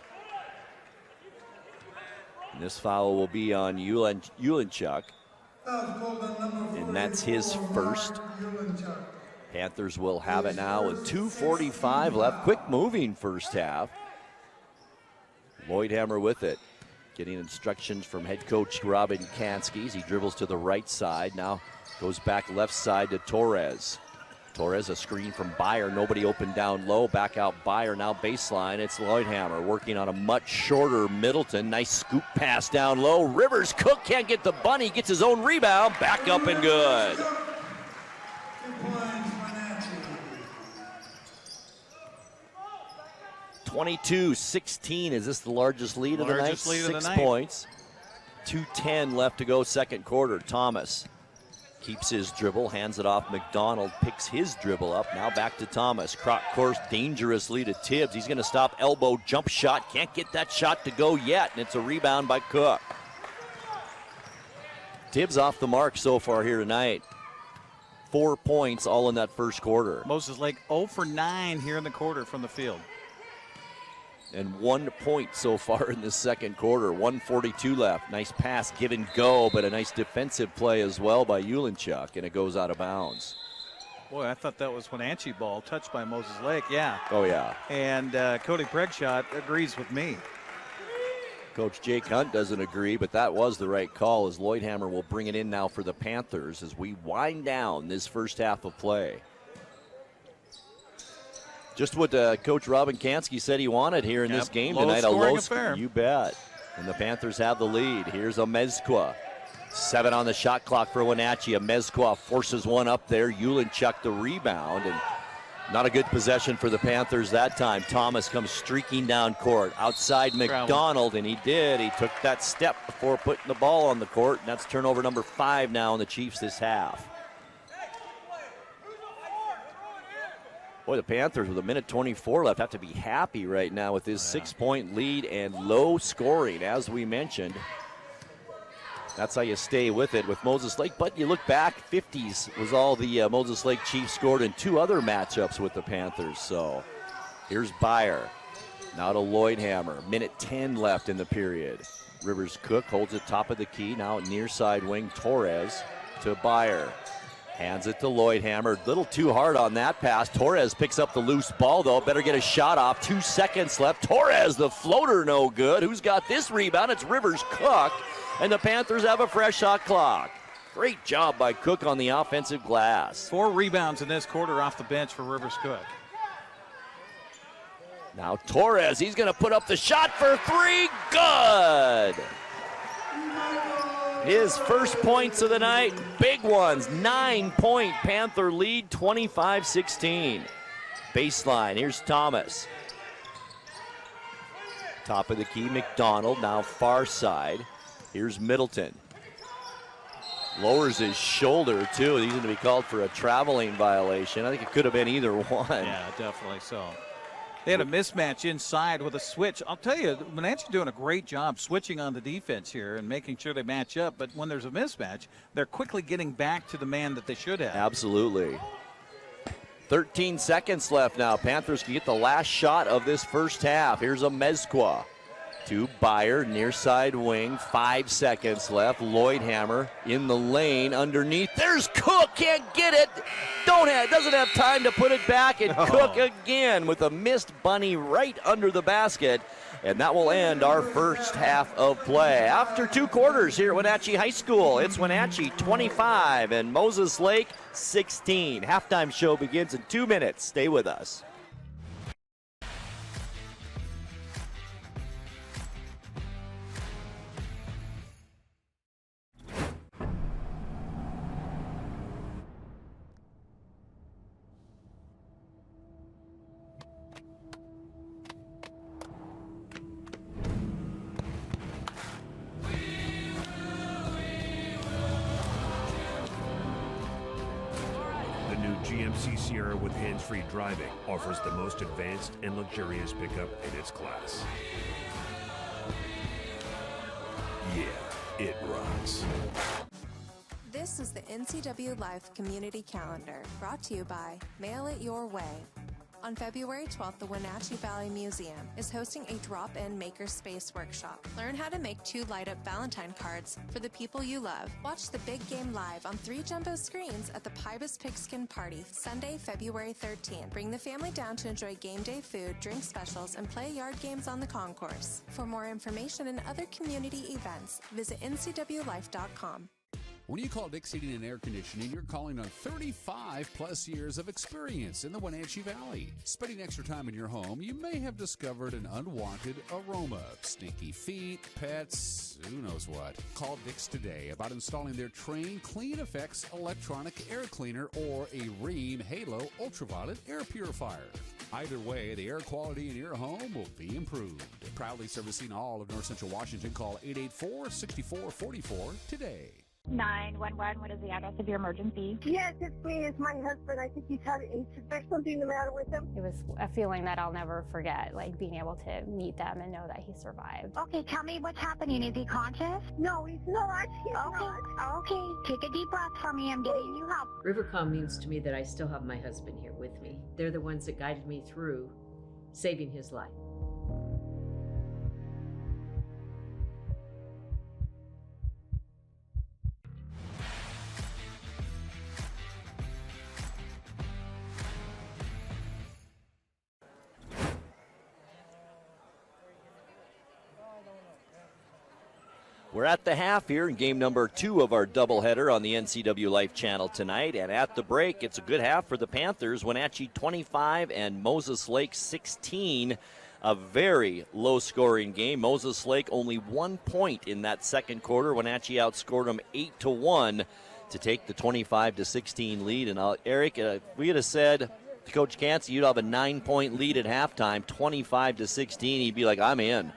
And this foul will be on Ulenchuk. And that's his first. Panthers will have it now with 2:45 left. Quick moving first half. Lloydhammer with it. Getting instructions from head coach Robin Kanskis. He dribbles to the right side. Now goes back left side to Torres. Torres, a screen from Byer. Nobody open down low. Back out Byer. Now baseline. It's Lloydhammer working on a much shorter Middleton. Nice scoop pass down low. Rivers Cook can't get the bunny. Gets his own rebound. Back up and good. (22-16). Is this the largest lead of the night? 6 points. 2:10 left to go second quarter. Thomas keeps his dribble, hands it off McDonald, picks his dribble up. Now back to Thomas. Course dangerously to Tibbs. He's going to stop, elbow jump shot. Can't get that shot to go yet, and it's a rebound by Cook. Tibbs off the mark so far here tonight. 4 points all in that first quarter. Moses Lake 0 for 9 here in the quarter from the field. And 1 point so far in the second quarter. 1:42 left. Nice pass, give and go, but a nice defensive play as well by Ulenchuk, and it goes out of bounds. Boy, I thought that was Wenatchee ball, touched by Moses Lake. Yeah. Oh, yeah. And Cody Pregshot agrees with me. Coach Jake Hunt doesn't agree, but that was the right call, as Lloydhammer will bring it in now for the Panthers as we wind down this first half of play. Just what Coach Robin Kanskis said he wanted here in this game tonight. A low affair. You bet. And the Panthers have the lead. Here's Amezqua. 7 on the shot clock for Wenatchee. Amezqua forces one up there. Ulenchuk the rebound. And not a good possession for the Panthers that time. Thomas comes streaking down court. Outside McDonald, and he did. He took that step before putting the ball on the court. And that's turnover number 5 now on the Chiefs this half. Boy, the Panthers with 1:24 left have to be happy right now with this 6-point lead and low scoring, as we mentioned. That's how you stay with it with Moses Lake. But you look back, 50s was all the Moses Lake Chiefs scored in 2 other matchups with the Panthers. So here's Byer. Now to Lloydhammer. 1:10 left in the period. Rivers Cook holds it top of the key. Now near side wing, Torres to Byer. Hands it to Lloydhammer. Little too hard on that pass. Torres picks up the loose ball, though. Better get a shot off. 2 seconds left. Torres, the floater, no good. Who's got this rebound? It's Rivers Cook. And the Panthers have a fresh shot clock. Great job by Cook on the offensive glass. 4 rebounds in this quarter off the bench for Rivers Cook. Now Torres, he's going to put up the shot for 3. Good. His first points of the night, big ones. 9-point Panther lead, 25-16. Baseline, here's Thomas. Top of the key, McDonald, now far side. Here's Middleton. Lowers his shoulder, too. He's going to be called for a traveling violation. I think it could have been either one. Yeah, definitely so. They had a mismatch inside with a switch. I'll tell you, Wenatchee doing a great job switching on the defense here and making sure they match up. But when there's a mismatch, they're quickly getting back to the man that they should have. Absolutely. 13 seconds left now. Panthers can get the last shot of this first half. Here's Amezqua. To Byer, near side wing. 5 seconds left. Lloydhammer in the lane underneath. There's Cook, can't get it. Doesn't have time to put it back. And Cook again with a missed bunny right under the basket. And that will end our first half of play. After 2 quarters here at Wenatchee High School, it's Wenatchee 25 and Moses Lake 16. Halftime show begins in 2 minutes. Stay with us. GMC Sierra with hands-free driving offers the most advanced and luxurious pickup in its class. Yeah, it rocks. This is the NCWLIFE Community Calendar, brought to you by Mail It Your Way. On February 12th, the Wenatchee Valley Museum is hosting a drop-in makerspace workshop. Learn how to make 2 light-up Valentine cards for the people you love. Watch the big game live on 3 jumbo screens at the Pybus Pigskin Party, Sunday, February 13th. Bring the family down to enjoy game day food, drink specials, and play yard games on the concourse. For more information and other community events, visit ncwlife.com. When you call Dick's Heating and Air Conditioning, you're calling on 35-plus years of experience in the Wenatchee Valley. Spending extra time in your home, you may have discovered an unwanted aroma. Stinky feet, pets, who knows what. Call Dick's today about installing their Train Clean Effects electronic air cleaner or a Rheem Halo ultraviolet air purifier. Either way, the air quality in your home will be improved. Proudly servicing all of North Central Washington, call 884-6444 today. 911, what is the address of your emergency? Yes, it's me. It's my husband. I think there's something the matter with him. It was a feeling that I'll never forget, like being able to meet them and know that he survived. Okay, tell me what's happening. Is he conscious? No, he's not. He's not. Okay, take a deep breath for me. I'm getting you help. Rivercom means to me that I still have my husband here with me. They're the ones that guided me through saving his life. We're at the half here in game number 2 of our doubleheader on the NCWLIFE Channel tonight. And at the break, it's a good half for the Panthers. Wenatchee 25 and Moses Lake 16. A very low-scoring game. Moses Lake only 1 point in that second quarter. Wenatchee outscored them 8-1 to take the 25-16 lead. And Eric, we had said to Coach Cansey, you'd have a 9-point lead at halftime, 25-16. He'd be like, I'm in.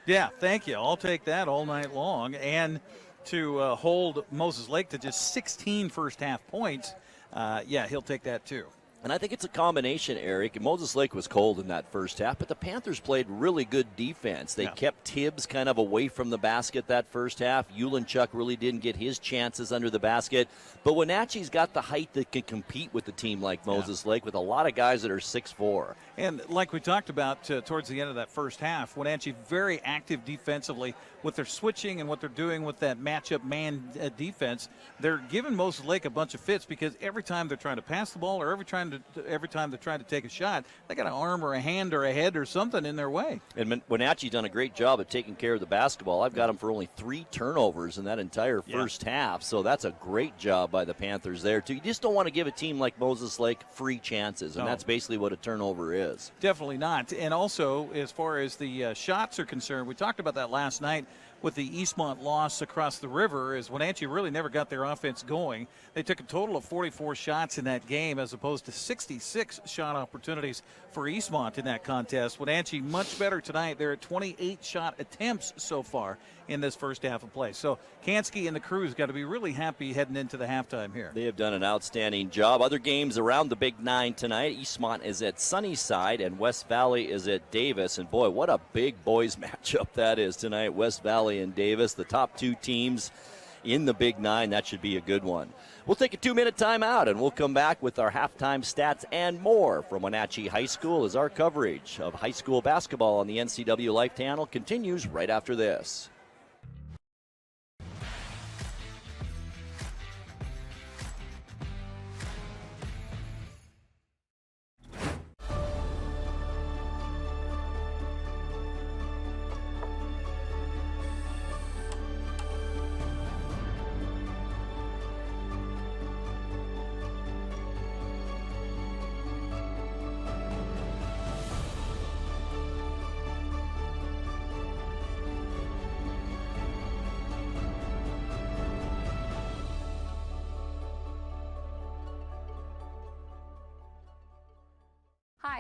Yeah, thank you. I'll take that all night long. And to hold Moses Lake to just 16 first-half points, he'll take that too. And I think it's a combination, Eric. Moses Lake was cold in that first half, but the Panthers played really good defense. They kept Tibbs kind of away from the basket that first half. Ulenchuk really didn't get his chances under the basket. But Wenatchee's got the height that can compete with a team like Moses Lake with a lot of guys that are 6'4". And like we talked about towards the end of that first half, Wenatchee very active defensively with their switching and what they're doing with that matchup man defense. They're giving Moses Lake a bunch of fits because every time they're trying to pass the ball or every time they're trying to take a shot, they got an arm or a hand or a head or something in their way. And Wenatchee's done a great job of taking care of the basketball. I've got them for only 3 turnovers in that entire first half, so that's a great job by the Panthers there, too. You just don't want to give a team like Moses Lake free chances, and that's basically what a turnover is. Definitely not. And also, as far as the shots are concerned, we talked about that last night with the Eastmont loss across the river, is Wenatchee really never got their offense going. They took a total of 44 shots in that game as opposed to 66 shot opportunities for Eastmont in that contest. Wenatchee much better tonight. They're at 28 shot attempts so far in this first half of play. So Kansky and the crew's got to be really happy heading into the halftime here. They have done an outstanding job. Other games around the Big Nine tonight. Eastmont is at Sunnyside and West Valley is at Davis. And boy, what a big boys matchup that is tonight. West Valley and Davis, the top 2 teams in the Big Nine. That should be a good one. We'll take a 2-minute timeout and we'll come back with our halftime stats and more from Wenatchee High School as our coverage of high school basketball on the NCWLIFE Channel continues right after this.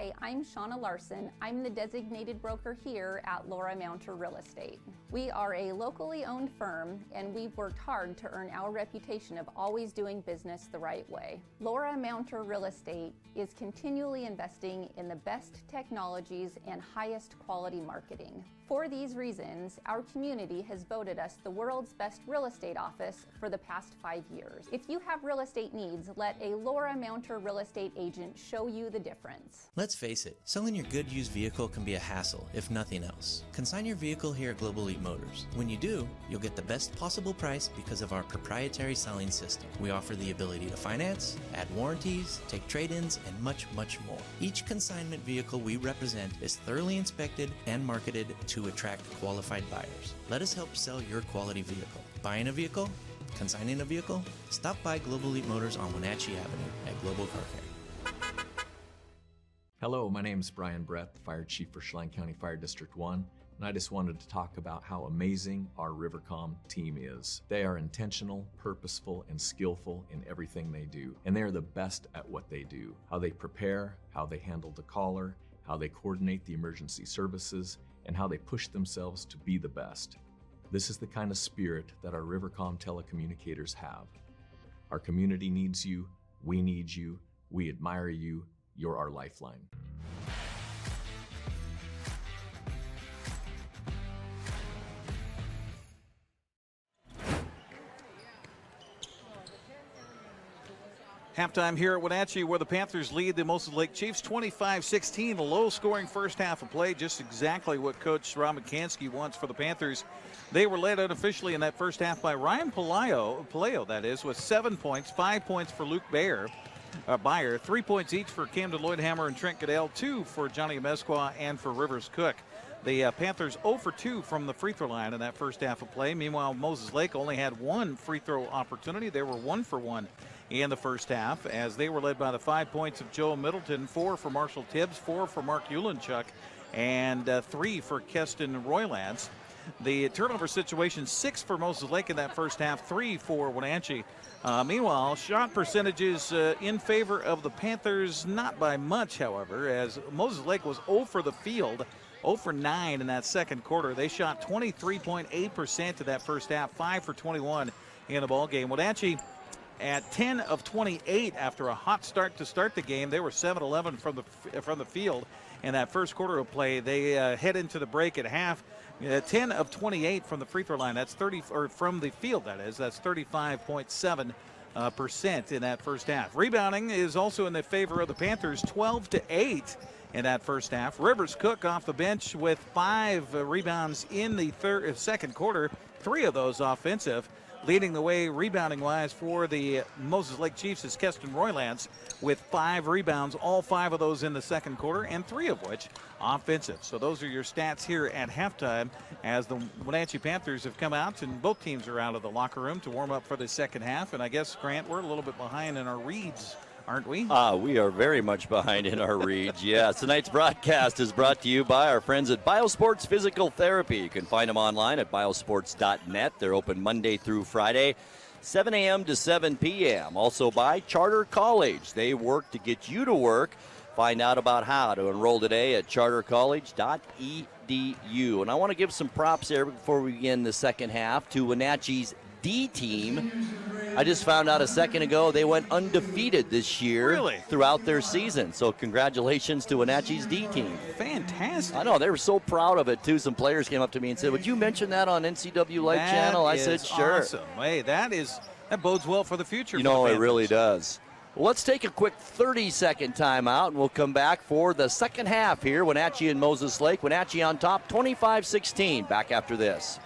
Hi, I'm Shauna Larson. I'm the designated broker here at Laura Mounter Real Estate. We are a locally owned firm, and we've worked hard to earn our reputation of always doing business the right way. Laura Mounter Real Estate is continually investing in the best technologies and highest quality marketing. For these reasons, our community has voted us the world's best real estate office for the past 5 years. If you have real estate needs, let a Laura Mounter real estate agent show you the difference. Let's face it, selling your good used vehicle can be a hassle, if nothing else. Consign your vehicle here at Global Elite Motors. When you do, you'll get the best possible price because of our proprietary selling system. We offer the ability to finance, add warranties, take trade-ins, and much, much more. Each consignment vehicle we represent is thoroughly inspected and marketed to attract qualified buyers. Let us help sell your quality vehicle. Buying a vehicle? Consigning a vehicle? Stop by Global Elite Motors on Wenatchee Avenue at Global Car Care. Hello, my name is Brian Brett, the Fire Chief for Chelan County Fire District 1, and I just wanted to talk about how amazing our Rivercom team is. They are intentional, purposeful, and skillful in everything they do, and they are the best at what they do. How they prepare, how they handle the caller, how they coordinate the emergency services, and how they push themselves to be the best. This is the kind of spirit that our Rivercom telecommunicators have. Our community needs you, we need you, we admire you, you're our lifeline. Halftime here at Wenatchee, where the Panthers lead the Moses Lake Chiefs 25-16. A low-scoring first half of play, just exactly what Coach Ryan Pelayo wants for the Panthers. They were led unofficially in that first half by Ryan Pelayo, that is, with 7 points, 5 points for Luke Bayer, 3 points each for Camden Lloydhammer and Trent Goodell, 2 for Johnny Amezqua and for Rivers Cook. The Panthers 0 for 2 from the free throw line in that first half of play. Meanwhile, Moses Lake only had one free throw opportunity. They were 1 for 1 in the first half, as they were led by the 5 points of Joe Middleton, 4 for Marshall Tibbs, 4 for Mark Ulenchuk, and 3 for Keston Roylance. The turnover situation, 6 for Moses Lake in that first half, 3 for Wenatchee. Meanwhile, shot percentages in favor of the Panthers, not by much, however, as Moses Lake was 0 for the field, 0 for 9 in that second quarter. They shot 23.8% of that first half, 5 for 21 in the ball game. Wenatchee at 10 of 28 after a hot start to start the game. They were 7-11 from the field in that first quarter of play. They head into the break at half. 10 of 28 from the free throw line. That's 30, or from the field, that is. That's 35.7% in that first half. Rebounding is also in the favor of the Panthers, 12-8 in that first half. Rivers Cook off the bench with 5 rebounds in the second quarter, 3 of those offensive. Leading the way rebounding-wise for the Moses Lake Chiefs is Keston Roylance with 5 rebounds, all 5 of those in the second quarter, and 3 of which offensive. So those are your stats here at halftime as the Wenatchee Panthers have come out, and both teams are out of the locker room to warm up for the second half. And I guess, Grant, we're a little bit behind in our reads, aren't we? We are very much behind in our reads. Yes, tonight's broadcast is brought to you by our friends at Biosports Physical Therapy. You can find them online at biosports.net. They're open Monday through Friday, 7 a.m. to 7 p.m. Also by Charter College. They work to get you to work. Find out about how to enroll today at chartercollege.edu. And I want to give some props here before we begin the second half to Wenatchee's D team. I just found out a second ago they went undefeated this year throughout their season. So congratulations to Wenatchee's D team. Fantastic. I know, they were so proud of it too. Some players came up to me and said, would you mention that on NCWLIFE Channel? I said, sure. Awesome. Hey, that bodes well for the future. You know, it really does. Well, let's take a quick 30-second timeout, and we'll come back for the second half here. Wenatchee and Moses Lake. Wenatchee on top, 25-16. Back after this.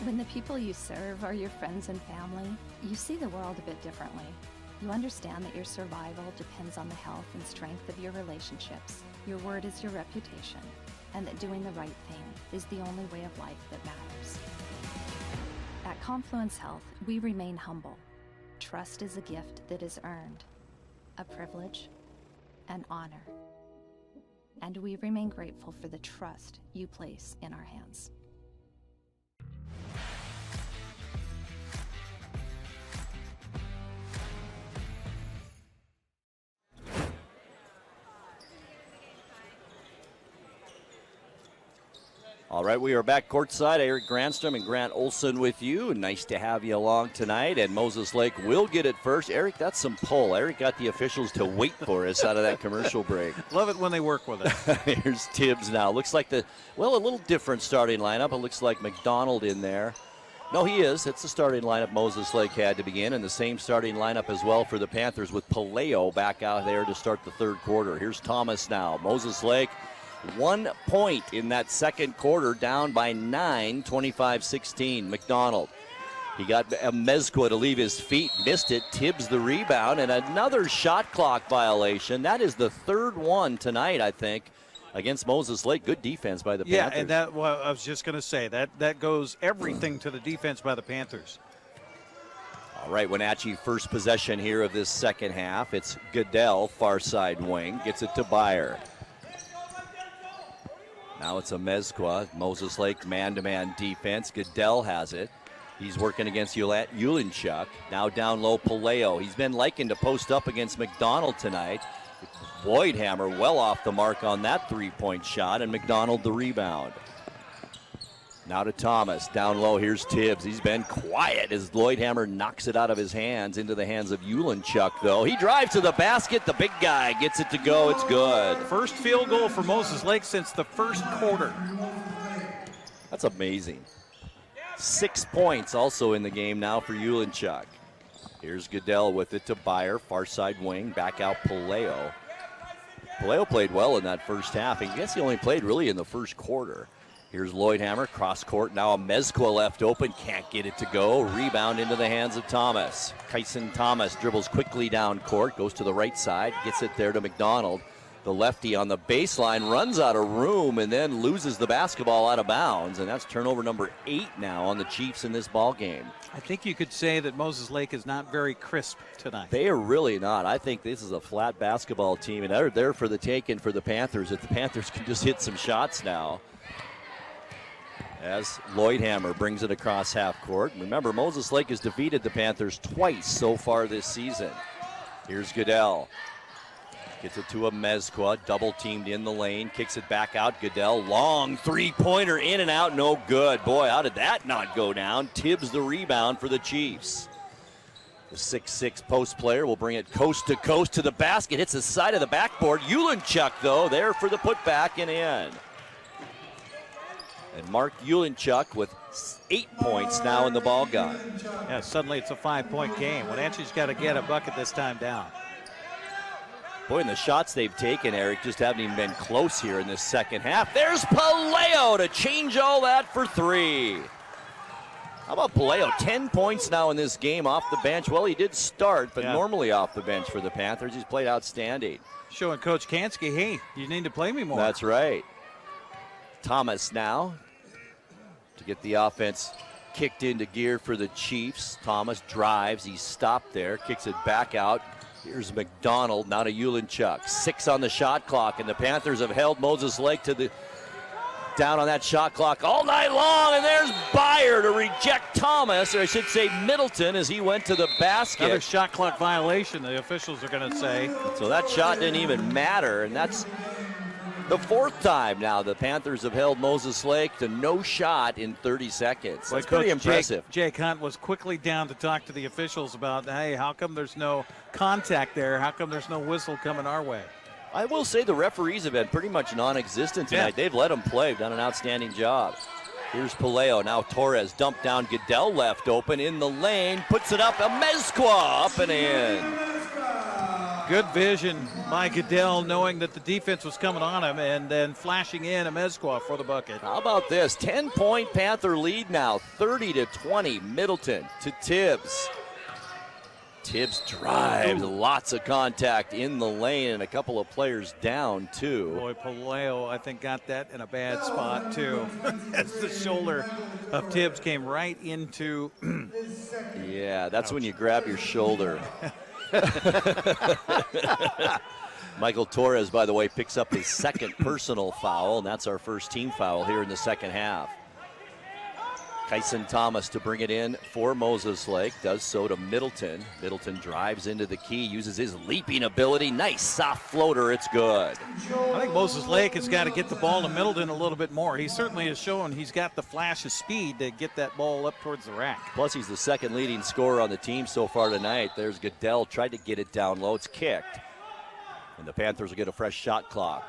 When the people you serve are your friends and family, you see the world a bit differently. You understand that your survival depends on the health and strength of your relationships. Your word is your reputation, and that doing the right thing is the only way of life that matters. At Confluence Health, we remain humble. Trust is a gift that is earned, a privilege, an honor. And we remain grateful for the trust you place in our hands. All right, we are back courtside. Eric Granstrom and Grant Olson with you. Nice to have you along tonight. And Moses Lake will get it first. Eric, that's some pull. Eric got the officials to wait for us out of that commercial break. Love it when they work with it. Here's Tibbs now. Looks like a little different starting lineup. It looks like McDonald in there. No, he is. It's the starting lineup Moses Lake had to begin, and the same starting lineup as well for the Panthers with Pelayo back out there to start the third quarter. Here's Thomas now. Moses Lake, 1 point in that second quarter, down by 9, 25-16. McDonald. He got Amezqua to leave his feet, missed it. Tibbs the rebound, and another shot clock violation. That is the third one tonight, I think, against Moses Lake. Good defense by the Panthers. Yeah, and I was just going to say, that goes everything to the defense by the Panthers. All right, Wenatchee first possession here of this second half. It's Goodell, far side wing, gets it to Byer. Now it's Amezqua. Moses Lake man-to-man defense. Goodell has it. He's working against Ulinchuk. Now down low, Pelayo. He's been likened to post up against McDonald tonight. Lloydhammer well off the mark on that three-point shot, and McDonald the rebound. Now to Thomas. Down low, here's Tibbs. He's been quiet as Lloydhammer knocks it out of his hands into the hands of Ulinchuk, though. He drives to the basket. The big guy gets it to go. It's good. First field goal for Moses Lake since the first quarter. That's amazing. 6 points also in the game now for Ulinchuk. Here's Goodell with it to Byer, far side wing. Back out Pelayo. Pelayo played well in that first half. I guess he only played really in the first quarter. Here's Lloydhammer, cross court. Now Amezqua left open, can't get it to go. Rebound into the hands of Thomas. Kyson Thomas dribbles quickly down court, goes to the right side, gets it there to McDonald. The lefty on the baseline runs out of room and then loses the basketball out of bounds. And that's turnover number 8 now on the Chiefs in this ball game. I think you could say that Moses Lake is not very crisp tonight. They are really not. I think this is a flat basketball team, and they're there for the taking for the Panthers. If the Panthers can just hit some shots now. As Lloydhammer brings it across half court. Remember, Moses Lake has defeated the Panthers twice so far this season. Here's Goodell. Gets it to Amezqua, double teamed in the lane, kicks it back out. Goodell, long three-pointer in and out, no good. Boy, how did that not go down? Tibbs the rebound for the Chiefs. The 6'6 post player will bring it coast to coast to the basket, hits the side of the backboard. Ulinchuk, though, there for the putback and in. And Mark Ulinchuk with 8 points now in the ball gun. Yeah, suddenly it's a 5-point game. Wenatchee's got to get a bucket this time down. Boy, and the shots they've taken, Eric, just haven't even been close here in this second half. There's Pelayo to change all that for 3. How about Pelayo? 10 points now in this game off the bench. Well, he did start, but normally off the bench for the Panthers. He's played outstanding. Showing Coach Kansky, hey, you need to play me more. That's right. Thomas now to get the offense kicked into gear for the Chiefs. Thomas drives. He's stopped there. Kicks it back out. Here's McDonald, now to Ulinchuk. 6 on the shot clock, and the Panthers have held Moses Lake to down on that shot clock all night long, and there's Byer to reject Thomas, or I should say Middleton, as he went to the basket. Another shot clock violation, the officials are going to say. So that shot didn't even matter, and that's the 4th time now the Panthers have held Moses Lake to no shot in 30 seconds. That's pretty impressive. Jake Hunt was quickly down to talk to the officials about, hey, how come there's no contact there? How come there's no whistle coming our way? I will say the referees have been pretty much non-existent tonight. Yeah. They've let them play, done an outstanding job. Here's Pelayo, now Torres dumped down, Goodell left open in the lane, puts it up, Amezqua up and in. Good vision by Goodell, knowing that the defense was coming on him, and then flashing in Amezqua for the bucket. How about this? 10-point Panther lead now, 30-20. Middleton to Tibbs. Tibbs drives, lots of contact in the lane, and a couple of players down, too. Boy, Pelayo, I think, got that in a bad spot, too. As the shoulder of Tibbs came right into... Yeah, that's when you grab your shoulder. Michael Torres, by the way, picks up his second personal foul, and that's our first team foul here in the second half. Kyson Thomas to bring it in for Moses Lake. Does so to Middleton. Middleton drives into the key, uses his leaping ability. Nice soft floater. It's good. I think Moses Lake has got to get the ball to Middleton a little bit more. He certainly has shown he's got the flash of speed to get that ball up towards the rack. Plus, he's the second leading scorer on the team so far tonight. There's Goodell, tried to get it down low. It's kicked. And the Panthers will get a fresh shot clock.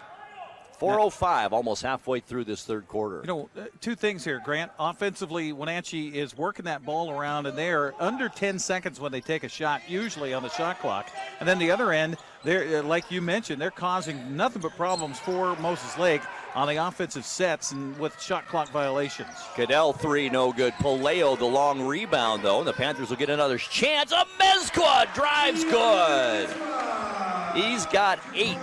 4:05, almost halfway through this third quarter. You know, two things here, Grant. Offensively, Wenatchee is working that ball around, and they're under 10 seconds when they take a shot, usually on the shot clock. And then the other end, they're like you mentioned, they're causing nothing but problems for Moses Lake on the offensive sets and with shot clock violations. Goodell, 3, no good. Pelayo, the long rebound, though. And the Panthers will get another chance. Amezqua drives good. He's got 8.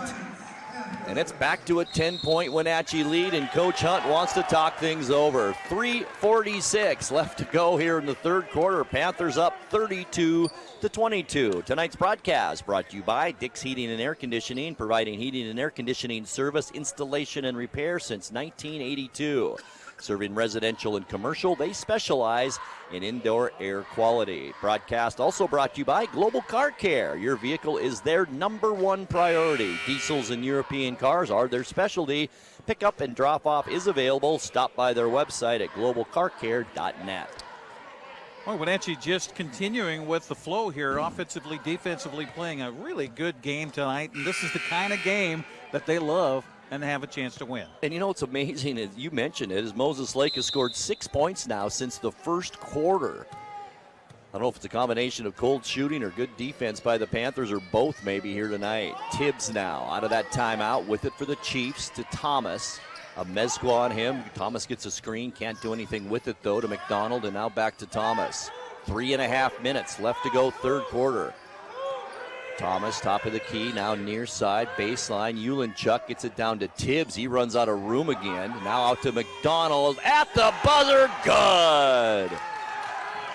And it's back to a 10-point Wenatchee lead, and Coach Hunt wants to talk things over. 3:46 left to go here in the third quarter. Panthers up 32-22. Tonight's broadcast brought to you by Dick's Heating and Air Conditioning, providing heating and air conditioning service, installation, and repair since 1982. Serving residential and commercial, they specialize in indoor air quality. Broadcast also brought to you by Global Car Care. Your vehicle is their #1 priority. Diesels and European cars are their specialty. Pickup and drop-off is available. Stop by their website at globalcarcare.net. Well, Wenatchee just continuing with the flow here, offensively, defensively, playing a really good game tonight. And this is the kind of game that they love and have a chance to win. And you know what's amazing, is you mentioned it, is Moses Lake has scored 6 points now since the first quarter. I don't know if it's a combination of cold shooting or good defense by the Panthers, or both maybe here tonight. Tibbs now out of that timeout with it for the Chiefs to Thomas. Amezqua on him. Thomas gets a screen, can't do anything with it though, to McDonald, and now back to Thomas. 3.5 minutes left to go, third quarter. Thomas, top of the key, now near side, baseline. Ulenchuk gets it down to Tibbs. He runs out of room again. Now out to McDonald at the buzzer. Good.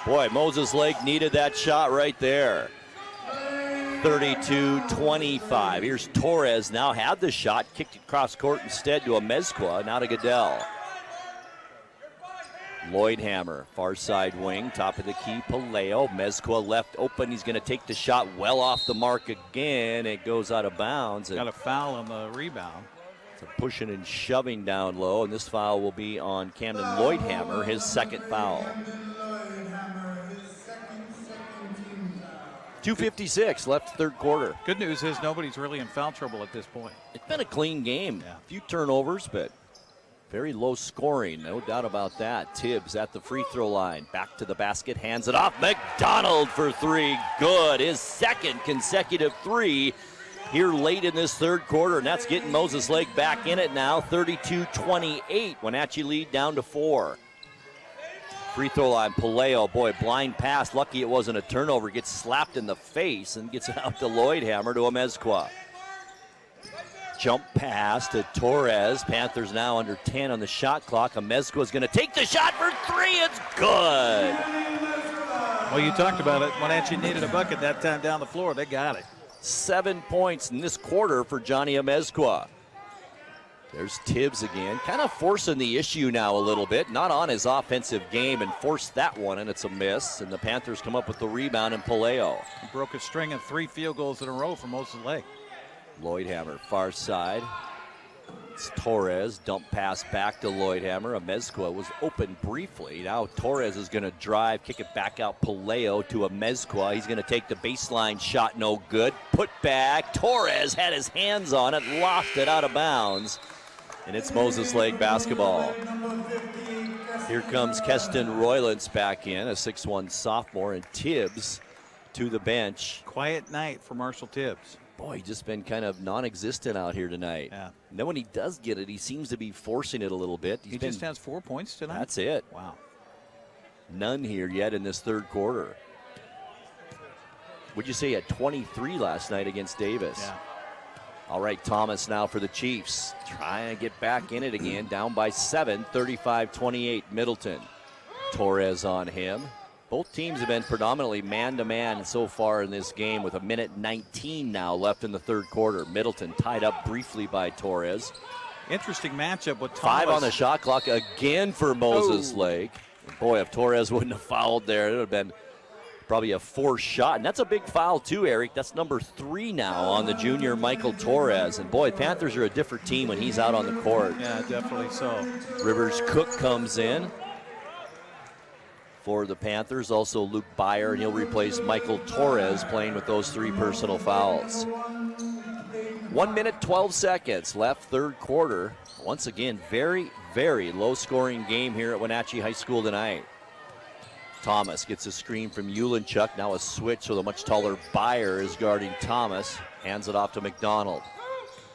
Boy, Moses Lake needed that shot right there. 32-25. Here's Torres, now had the shot, kicked it cross court instead to Amezqua, now to Goodell. Lloydhammer, far side wing, top of the key, Pelayo. Amezqua left open. He's going to take the shot well off the mark again. It goes out of bounds. Got a foul on the rebound. So pushing and shoving down low, and this foul will be on Camden Lloydhammer, his second foul. 2:56 left third quarter. Good news is nobody's really in foul trouble at this point. It's been a clean game. A few turnovers, but very low scoring, no doubt about that. Tibbs at the free throw line. Back to the basket, hands it off. McDonald for 3. Good. His second consecutive 3 here late in this third quarter, and that's getting Moses Lake back in it now. 32-28. Wenatchee lead down to 4. Free throw line, Pelayo, boy, blind pass. Lucky it wasn't a turnover. Gets slapped in the face and gets it out to Lloydhammer to Amezqua. Jump pass to Torres. Panthers now under 10 on the shot clock. Amezqua's going to take the shot for 3. It's good. Well, you talked about it. Wenatchee needed a bucket that time down the floor. They got it. 7 points in this quarter for Johnny Amezqua. There's Tibbs again, kind of forcing the issue now a little bit. Not on his offensive game, and forced that one, and it's a miss. And the Panthers come up with the rebound, and Pelayo. He broke a string of 3 field goals in a row for Moses Lake. Lloydhammer, far side. It's Torres, dump pass back to Lloydhammer. Amezqua was open briefly. Now Torres is going to drive, kick it back out. Pelayo to Amezqua. He's going to take the baseline shot, no good. Put back. Torres had his hands on it, lost it out of bounds. And it's Moses Lake basketball. Here comes Keston Roylance back in, a 6'1 sophomore, and Tibbs to the bench. Quiet night for Marshall Tibbs. Boy, just been kind of non-existent out here tonight. Yeah. And then when he does get it, he seems to be forcing it a little bit. He just has 4 points tonight? That's it. Wow. None here yet in this third quarter. Would you say he had 23 last night against Davis? Yeah. All right, Thomas now for the Chiefs. Trying to get back in it again, down by 7, 35-28 Middleton. Torres on him. Both teams have been predominantly man-to-man so far in this game, with 1:19 now left in the third quarter. Middleton tied up briefly by Torres. Interesting matchup with Thomas. 5 on the shot clock again for Moses Lake. Boy, if Torres wouldn't have fouled there, it would have been probably a forced shot. And that's a big foul too, Eric. That's number 3 now on the junior Michael Torres. And boy, Panthers are a different team when he's out on the court. Yeah, definitely so. Rivers Cook comes in for the Panthers. Also Luke Byer, and he'll replace Michael Torres playing with those 3 personal fouls. 1 minute, 12 seconds left, third quarter. Once again, very, very low-scoring game here at Wenatchee High School tonight. Thomas gets a screen from Ulanchuk. Now a switch with a much taller Byer is guarding Thomas. Hands it off to McDonald.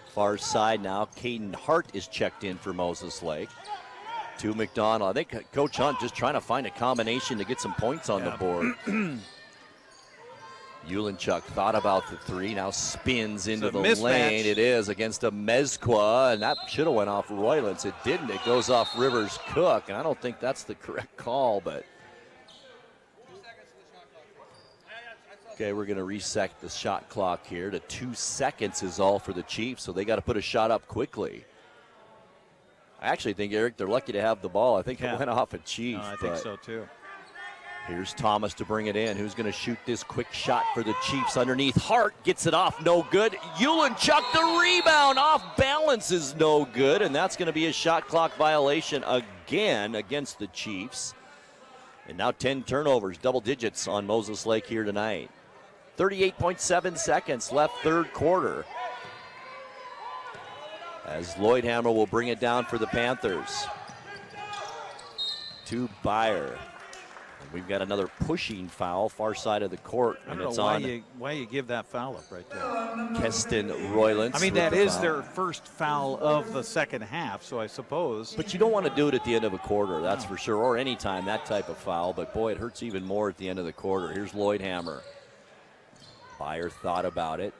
Far side now, Caden Hart is checked in for Moses Lake. To McDonald. I think Coach Hunt just trying to find a combination to get some points on the board. Ulanchuk thought about the 3, now spins into the lane. It is against Amezqua, and that should have went off Roylance. It didn't. It goes off Rivers Cook, and I don't think that's the correct call, but okay, we're going to reset the shot clock here to 2 seconds is all for the Chiefs, so they got to put a shot up quickly. I actually think, Eric, they're lucky to have the ball. I think it went off a Chief. I think so, too. Here's Thomas to bring it in. Who's going to shoot this quick shot for the Chiefs underneath? Hart gets it off, no good. Ulanchuk, the rebound off balance is no good, and that's going to be a shot clock violation again against the Chiefs. And now 10 turnovers, double digits on Moses Lake here tonight. 38.7 seconds left, third quarter. As Lloydhammer will bring it down for the Panthers. To Byer. We've got another pushing foul, far side of the court. I don't know why you give that foul up right there. Keston Roylance. I mean, that is their first foul of the second half, so I suppose. But you don't want to do it at the end of a quarter, that's for sure, or any time, that type of foul. But, boy, it hurts even more at the end of the quarter. Here's Lloydhammer. Byer thought about it.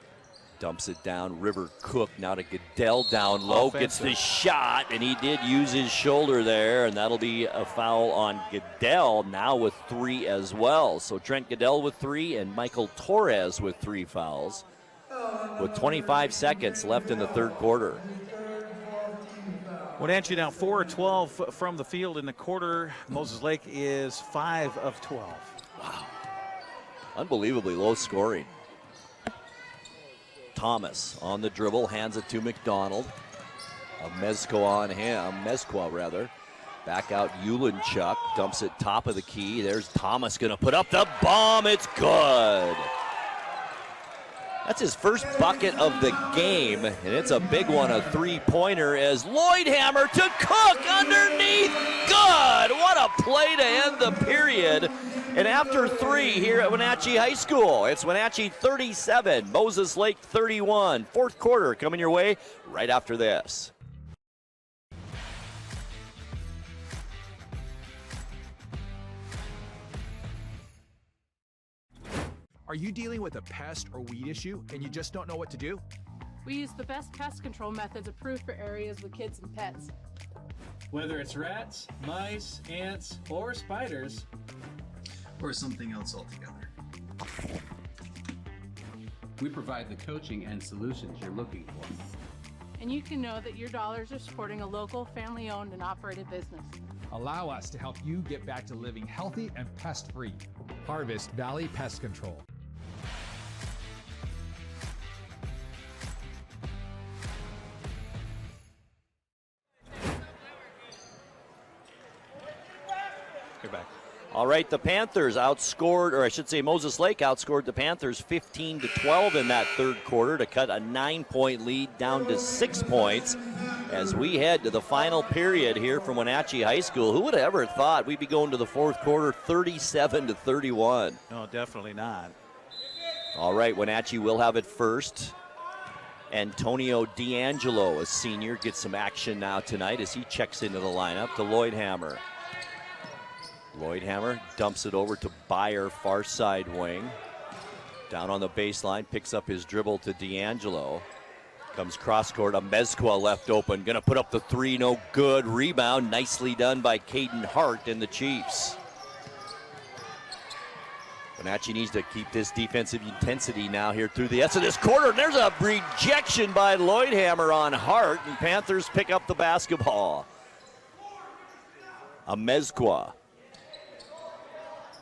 Dumps it down. River Cook now to Goodell down low. Gets the shot, and he did use his shoulder there, and that'll be a foul on Goodell now with 3 as well. So Trent Goodell with 3 and Michael Torres with 3 fouls with 25 seconds left in the third quarter. Wenatchee now 4 of 12 from the field in the quarter. Moses Lake is 5 of 12. Wow. Unbelievably low scoring. Thomas on the dribble, hands it to McDonald. Amezqua rather. Back out Ulanchuk, dumps it top of the key. There's Thomas gonna put up the bomb, it's good. That's his first bucket of the game, and it's a big one, a 3-pointer as Lloydhammer to Cook underneath, good! What a play to end the period. And after 3 here at Wenatchee High School, it's Wenatchee 37, Moses Lake 31. Fourth quarter coming your way right after this. Are you dealing with a pest or weed issue and you just don't know what to do? We use the best pest control methods approved for areas with kids and pets. Whether it's rats, mice, ants, or spiders, or something else altogether. We provide the coaching and solutions you're looking for. And you can know that your dollars are supporting a local, family-owned and operated business. Allow us to help you get back to living healthy and pest-free. Harvest Valley Pest Control. Get back. All right, the Panthers outscored, or I should say Moses Lake outscored the Panthers 15-12 in that third quarter to cut a 9-point lead down to 6 points as we head to the final period here from Wenatchee High School. Who would have ever thought we'd be going to the fourth quarter 37-31? No, definitely not. All right, Wenatchee will have it first. Antonio D'Angelo, a senior, gets some action now tonight as he checks into the lineup to Lloydhammer. Lloydhammer dumps it over to Byer, far side wing. Down on the baseline, picks up his dribble to D'Angelo. Comes cross court, Amezqua left open. Gonna put up the 3, no good. Rebound, nicely done by Caden Hart and the Chiefs. Wenatchee needs to keep this defensive intensity now here through the rest of this quarter. And there's a rejection by Lloydhammer on Hart, and Panthers pick up the basketball. Amezqua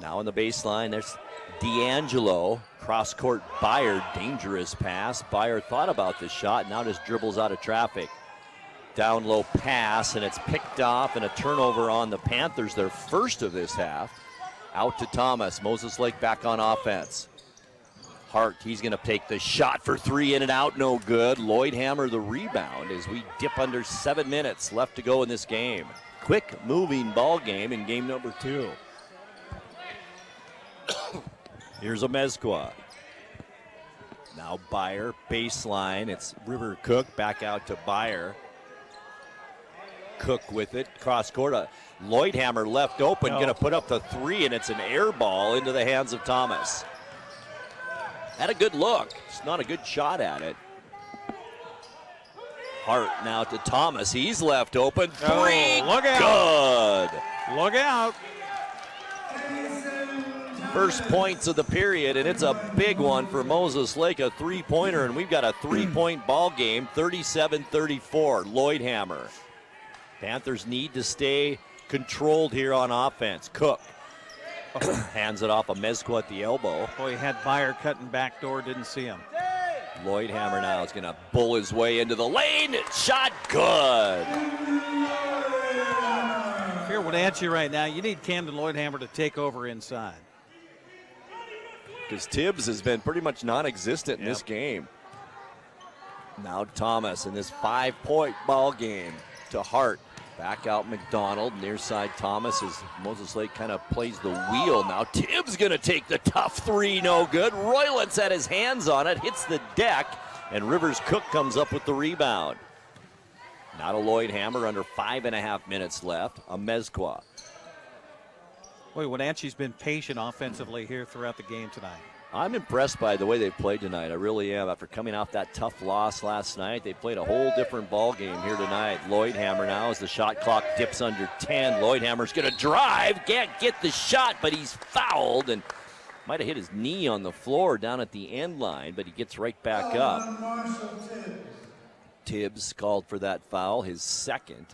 Now on the baseline, there's D'Angelo. Cross-court Byer, dangerous pass. Byer thought about this shot, now just dribbles out of traffic. Down low pass, and it's picked off, and a turnover on the Panthers, their first of this half. Out to Thomas. Moses Lake back on offense. Hart, he's going to take the shot for three, in and out, no good. Lloydhammer the rebound as we dip under 7 minutes left to go in this game. Quick moving ball game in game number 2. Here's Amezqua. Now Byer, baseline. It's River Cook back out to Byer. Cook with it, cross court. Lloydhammer left open, going to put up the three, and it's an air ball into the hands of Thomas. Had a good look. It's not a good shot at it. Hart now to Thomas. He's left open. Three. Look out. Good. Look out. First points of the period, and it's a big one for Moses Lake, a three-pointer, and we've got a three-point ball game, 37-34, Lloydhammer. Panthers need to stay controlled here on offense. Cook hands it off Amezqua at the elbow. Boy, he had Byer cutting back door, didn't see him. Lloydhammer now is going to bull his way into the lane. Shot good. If you're Wenatchee right now, you need Camden Lloydhammer to take over inside. Because Tibbs has been pretty much non-existent in this game. Now Thomas in this 5-point ball game to Hart. Back out McDonald, near side Thomas as Moses Lake kind of plays the wheel now. Tibbs going to take the tough three, no good. Roylance had his hands on it, hits the deck, and Rivers Cook comes up with the rebound. Now to Lloydhammer, under 5.5 minutes left. Amezqua. Boy, Wenatchee's been patient offensively here throughout the game tonight. I'm impressed by the way they've played tonight. I really am. After coming off that tough loss last night, they played a whole different ball game here tonight. Lloydhammer now as the shot clock dips under 10. Lloydhammer's going to drive. Can't get the shot, but he's fouled and might have hit his knee on the floor down at the end line, but he gets right back up. Tibbs called for that foul, his second.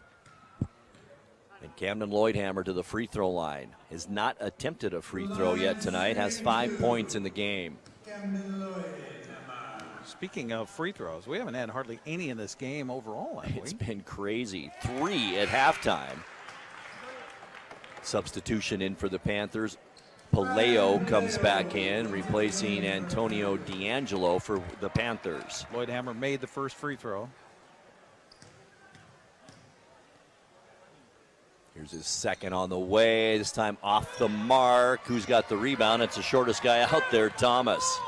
And Camden Lloydhammer to the free throw line. Has not attempted a free throw yet tonight. Has 5 points in the game. Speaking of free throws, we haven't had hardly any in this game overall, have we? It's been crazy. 3 at halftime. Substitution in for the Panthers. Pelayo comes back in, replacing Antonio D'Angelo for the Panthers. Lloydhammer made the first free throw. Here's his second on the way, this time off the mark. Who's got the rebound? It's the shortest guy out there, Thomas.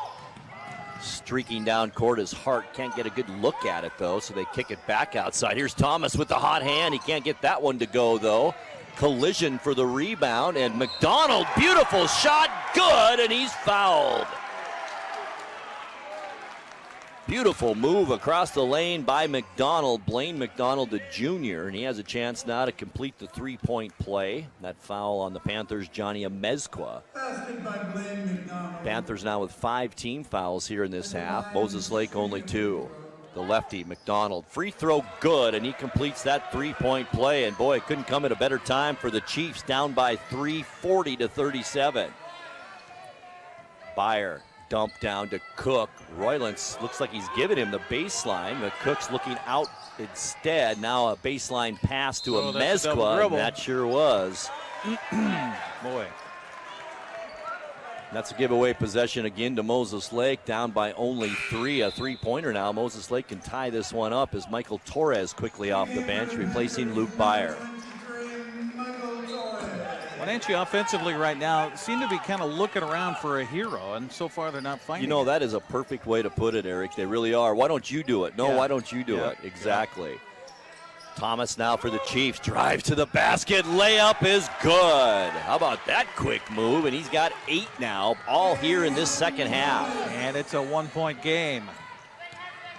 Streaking down court is Hart. Can't get a good look at it, though, so they kick it back outside. Here's Thomas with the hot hand. He can't get that one to go, though. Collision for the rebound, and McDonald, beautiful shot, good, and he's fouled. Beautiful move across the lane by McDonald, Blaine McDonald the junior, and he has a chance now to complete the three-point play. That foul on the Panthers, Johnny Amezqua. Panthers now with 5 team fouls here in this half. Moses Lake only 2. The lefty, McDonald, free throw good, and he completes that three-point play. And boy, it couldn't come at a better time for the Chiefs, down by 3, 40-37. Byer. Dump down to Cook. Roylance looks like he's giving him the baseline, but Cook's looking out instead. Now a baseline pass to Amezqua, and that sure was. Boy. That's a giveaway possession again to Moses Lake, down by only 3. A three-pointer now. Moses Lake can tie this one up as Michael Torres quickly off the bench, replacing Luke Byer. Wenatchee offensively right now seem to be kind of looking around for a hero, and so far they're not finding You know, it. that is a perfect way to put it, Eric. They really are. Why don't you do it? No, why don't you do it? Exactly. Thomas now for the Chiefs. Drives to the basket. Layup is good. How about that quick move? And he's got 8 now, all here in this second half. And it's a 1-point game.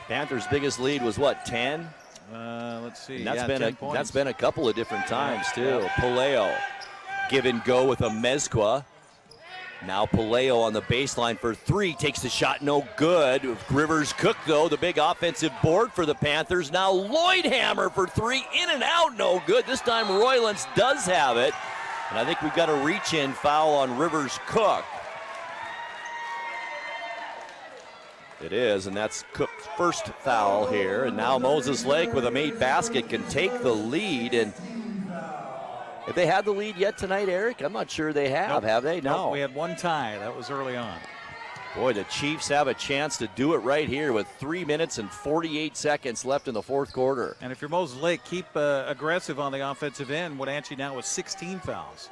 Panthers' biggest lead was what, 10? Let's see. And that's been 10 points. That's been a couple of different times too. Pelayo. Give and go with Amezqua. Now Pelayo on the baseline for 3. Takes the shot, no good. Rivers Cook, though, the big offensive board for the Panthers. Now Lloydhammer for 3. In and out, no good. This time Roylance does have it. And I think we've got a reach-in foul on Rivers Cook. It is, and that's Cook's first foul here. And now Moses Lake with a made basket can take the lead. And have they had the lead yet tonight, Eric? I'm not sure they have. Nope. Have they? No. Nope, we had one tie. That was early on. Boy, the Chiefs have a chance to do it right here with 3 minutes and 48 seconds left in the fourth quarter. And if you're Moses Lake, keep aggressive on the offensive end. Wenatchee now with 16 fouls.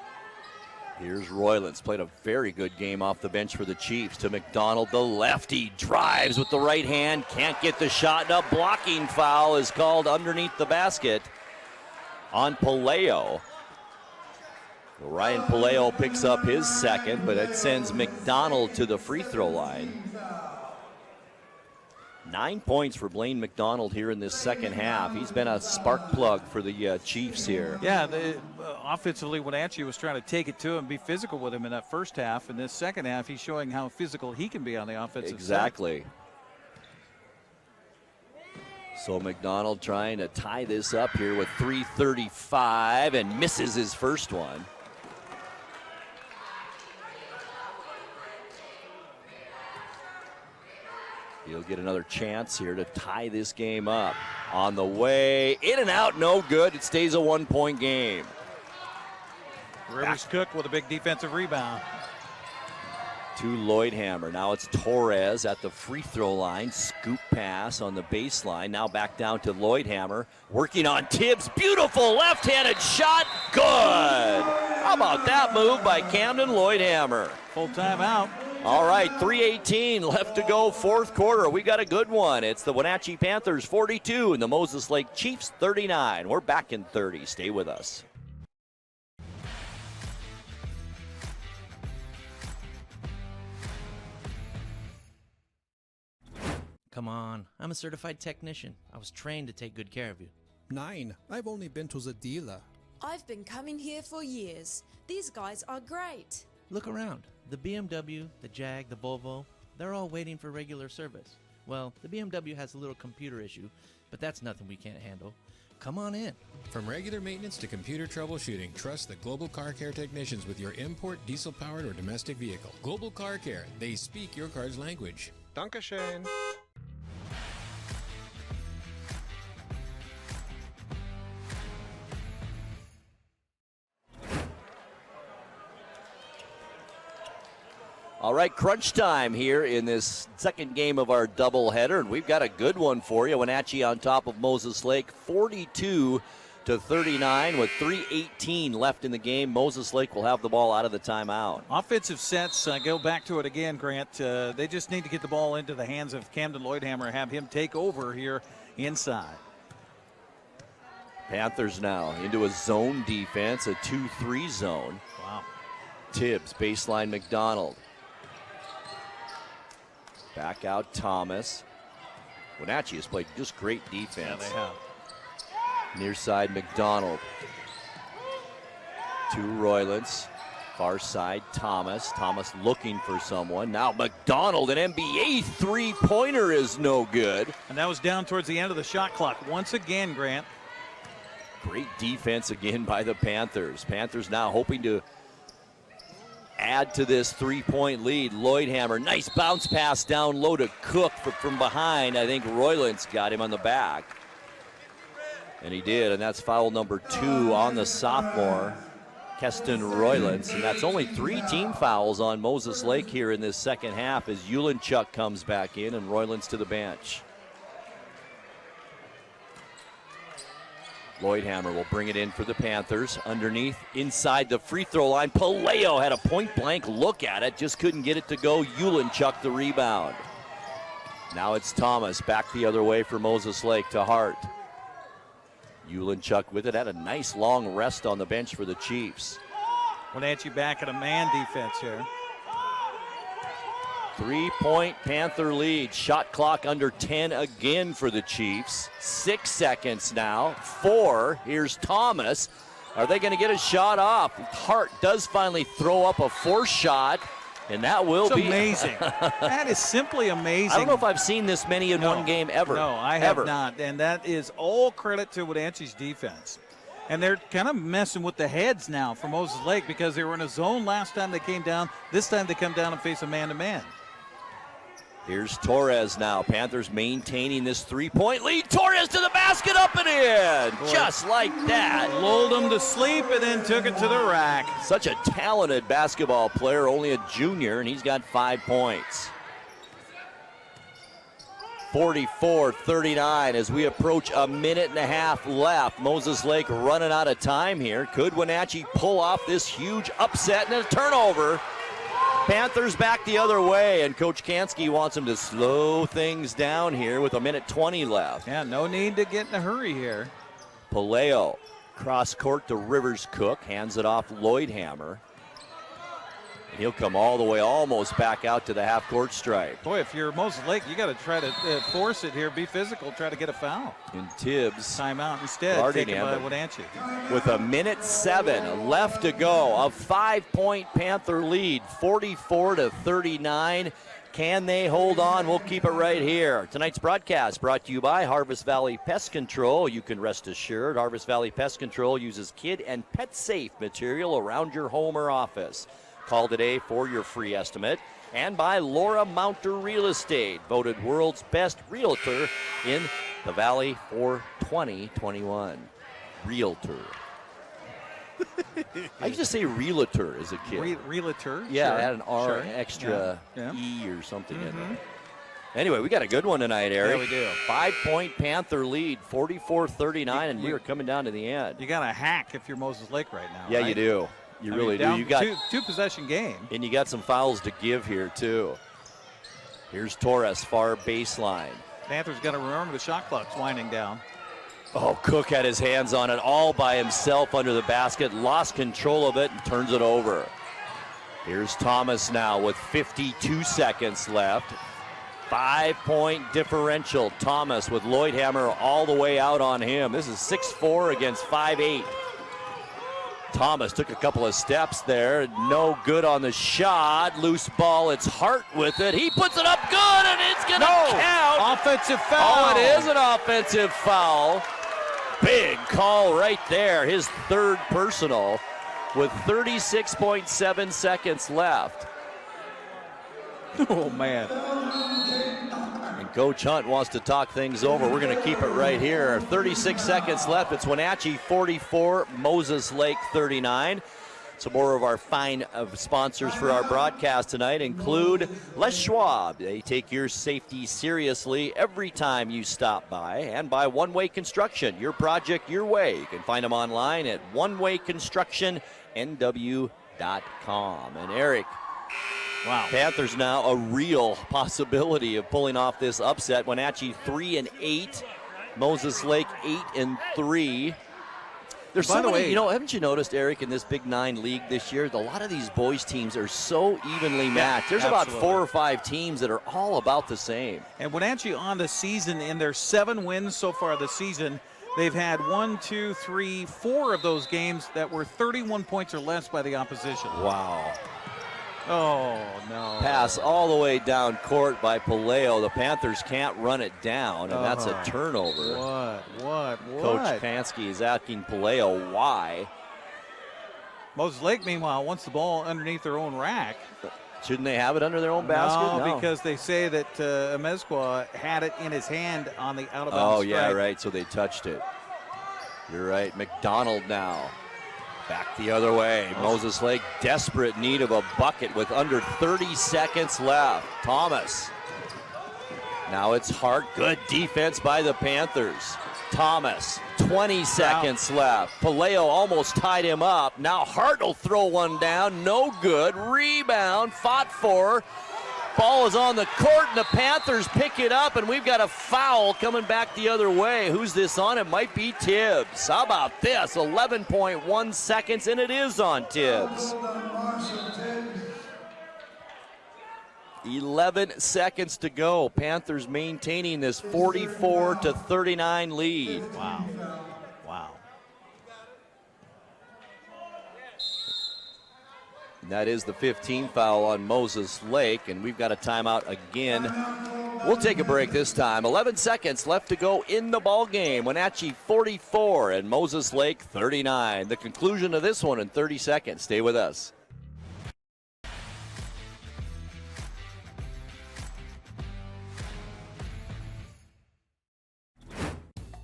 Here's Roylance, played a very good game off the bench for the Chiefs. To McDonald, the lefty, drives with the right hand, can't get the shot, and a blocking foul is called underneath the basket on Pelayo. Ryan Pelayo picks up his second, but it sends McDonald to the free throw line. 9 points for Blaine McDonald here in this second half. He's been a spark plug for the Chiefs here. Yeah, offensively, Wenatchee was trying to take it to him, be physical with him in that first half. In this second half, he's showing how physical he can be on the offensive Exactly. side. So McDonald trying to tie this up here with 3:35 and misses his first one. He'll get another chance here to tie this game up. On the way, in and out, no good. It stays a 1 point game. Rivers Cook with a big defensive rebound. To Lloydhammer. Now it's Torres at the free throw line. Scoop pass on the baseline. Now back down to Lloydhammer. Working on Tibbs. Beautiful left-handed shot. Good. How about that move by Camden Lloydhammer? Full timeout. All right, 3:18 left to go, fourth quarter. We got a good one. It's the Wenatchee Panthers 42 and the Moses Lake Chiefs 39. We're back in 30. Stay with us. Come on, I'm a certified technician. I was trained to take good care of you. 9. I've only been to the dealer. I've been coming here for years. These guys are great. Look around. The BMW, the Jag, the Volvo, they're all waiting for regular service. Well, the BMW has a little computer issue, but that's nothing we can't handle. Come on in. From regular maintenance to computer troubleshooting, trust the Global Car Care technicians with your import, diesel-powered, or domestic vehicle. Global Car Care. They speak your car's language. Dankeschön. All right, crunch time here in this second game of our doubleheader, and we've got a good one for you. Wenatchee on top of Moses Lake, 42-39 with 3:18 left in the game. Moses Lake will have the ball out of the timeout. Offensive sets, go back to it again, Grant. They just need to get the ball into the hands of Camden Lloydhammer, have him take over here inside. Panthers now into a zone defense, a 2-3 zone. Wow. Tibbs, baseline McDonald. Back out Thomas. Wenatchee has played just great defense. Yeah, they have. Near side McDonald. To Roylance. Far side Thomas. Thomas looking for someone. Now McDonald, an NBA three-pointer is no good. And that was down towards the end of the shot clock. Once again, Grant. Great defense again by the Panthers. Panthers now hoping to add to this three-point lead. Lloydhammer, nice bounce pass down low to Cook from behind. I think Roylance got him on the back. And he did, and that's foul number 2 on the sophomore, Keston Roylance. And that's only 3 team fouls on Moses Lake here in this second half as Ulanchuk comes back in and Roylance to the bench. Lloydhammer will bring it in for the Panthers. Underneath, inside the free throw line. Pelayo had a point-blank look at it, just couldn't get it to go. Ulanchuk the rebound. Now it's Thomas back the other way for Moses Lake to Hart. Ulanchuk with it, had a nice long rest on the bench for the Chiefs. Wenatchee back at a man defense here. 3-point Panther lead. Shot clock under 10 again for the Chiefs. 6 seconds now. 4. Here's Thomas. Are they going to get a shot off? Hart does finally throw up a forced shot, and that will be amazing. That is simply amazing. I don't know if I've seen this many in one game ever. No, I have not. And that is all credit to Wenatchee's defense. And they're kind of messing with the heads now for Moses Lake because they were in a zone last time they came down. This time they come down and face a man-to-man. Here's Torres now. Panthers maintaining this three-point lead. Torres to the basket, up and in. Boy, just like that. Lulled him to sleep and then took it to the rack. Such a talented basketball player, only a junior, and he's got 5 points. 44-39 as we approach a minute and a half left. Moses Lake running out of time here. Could Wenatchee pull off this huge upset and a turnover? Panthers back the other way, and Coach Kansky wants him to slow things down here with a minute 20 left. Yeah, no need to get in a hurry here. Pelayo, cross court to Rivers Cook, hands it off Lloydhammer. He'll come all the way almost back out to the half-court stripe. Boy, if you're Moses Lake, you got to try to force it here, be physical, try to get a foul. And Tibbs. Timeout instead, taken by Wenatchee. With a minute 7 left to go, a 5-point Panther lead, 44-39. Can they hold on? We'll keep it right here. Tonight's broadcast brought to you by Harvest Valley Pest Control. You can rest assured Harvest Valley Pest Control uses kid and pet safe material around your home or office. Call today for your free estimate. And by Laura Mounter Real Estate, voted world's best realtor in the Valley for 2021. Realtor. I used to say realtor as a kid. Realtor? Yeah, sure. I had an R extra E or something in there. Anyway, we got a good one tonight, Eric. Yeah, we do. 5-point Panther lead, 44-39, and we are coming down to the end. You got a hack if you're Moses Lake right now. Yeah, right? you do. You really do. You got got two possession game. And you got some fouls to give here, too. Here's Torres, far baseline. Panthers got to remember the shot clock's winding down. Oh, Cook had his hands on it all by himself under the basket, lost control of it, and turns it over. Here's Thomas now with 52 seconds left. 5-point differential. Thomas with Lloydhammer all the way out on him. This is 6'4" against 5'8". Thomas took a couple of steps there. No good on the shot. Loose ball. It's Hart with it. He puts it up good, and it's going to count. Offensive foul. Oh, it is an offensive foul. Big call right there. His third personal with 36.7 seconds left. Oh, man. And Coach Hunt wants to talk things over. We're going to keep it right here. 36 seconds left. It's Wenatchee 44, Moses Lake 39. Some more of our fine sponsors for our broadcast tonight include Les Schwab. They take your safety seriously every time you stop by. And by One Way Construction, your project, your way. You can find them online at onewayconstructionnw.com. And Eric, wow, Panthers now a real possibility of pulling off this upset. Wenatchee 3-8, Moses Lake 8-3. There's so many, haven't you noticed, Eric, in this Big 9 league this year, a lot of these boys teams are so evenly matched. There's about 4 or 5 teams that are all about the same. And Wenatchee on the season, in their 7 wins so far this season, they've had 4 of those games that were 31 points or less by the opposition. Wow. Oh, no. Pass all the way down court by Pelayo. The Panthers can't run it down, and that's a turnover. What? Coach Kansky is asking Pelayo why. Moses Lake, meanwhile, wants the ball underneath their own rack. Shouldn't they have it under their own basket? No, because they say that Amezqua had it in his hand on the out-of-bounds Oh, strike. yeah, right, so they touched it. You're right. McDonald now. Back the other way. Moses Lake desperate need of a bucket with under 30 seconds left. Thomas. Now it's Hart. Good defense by the Panthers. Thomas. 20 seconds left. Pelayo almost tied him up. Now Hart will throw one down. No good. Rebound. Fought for. Ball is on the court, and the Panthers pick it up, and we've got a foul coming back the other way. Who's this on? It might be Tibbs. How about this? 11.1 seconds, and it is on Tibbs. 11 seconds to go. Panthers maintaining this 44-39 lead. Wow. And that is the 15th foul on Moses Lake, and we've got a timeout again We'll take a break this time. 11 seconds left to go in the ball game. Wenatchee 44 and Moses Lake 39. The conclusion of this one in 30 seconds. Stay with us.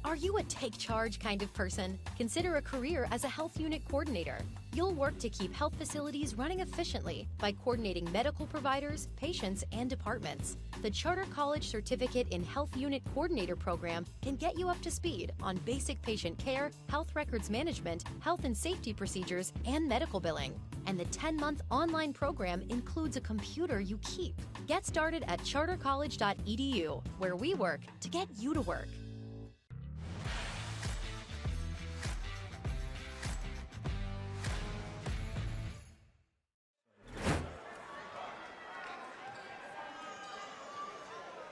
Are you a take charge kind of person? Consider a career as a health unit coordinator. You'll work to keep health facilities running efficiently by coordinating medical providers, patients, and departments. The Charter College Certificate in Health Unit Coordinator program can get you up to speed on basic patient care, health records management, health and safety procedures, and medical billing. And the 10-month online program includes a computer you keep. Get started at chartercollege.edu, where we work to get you to work.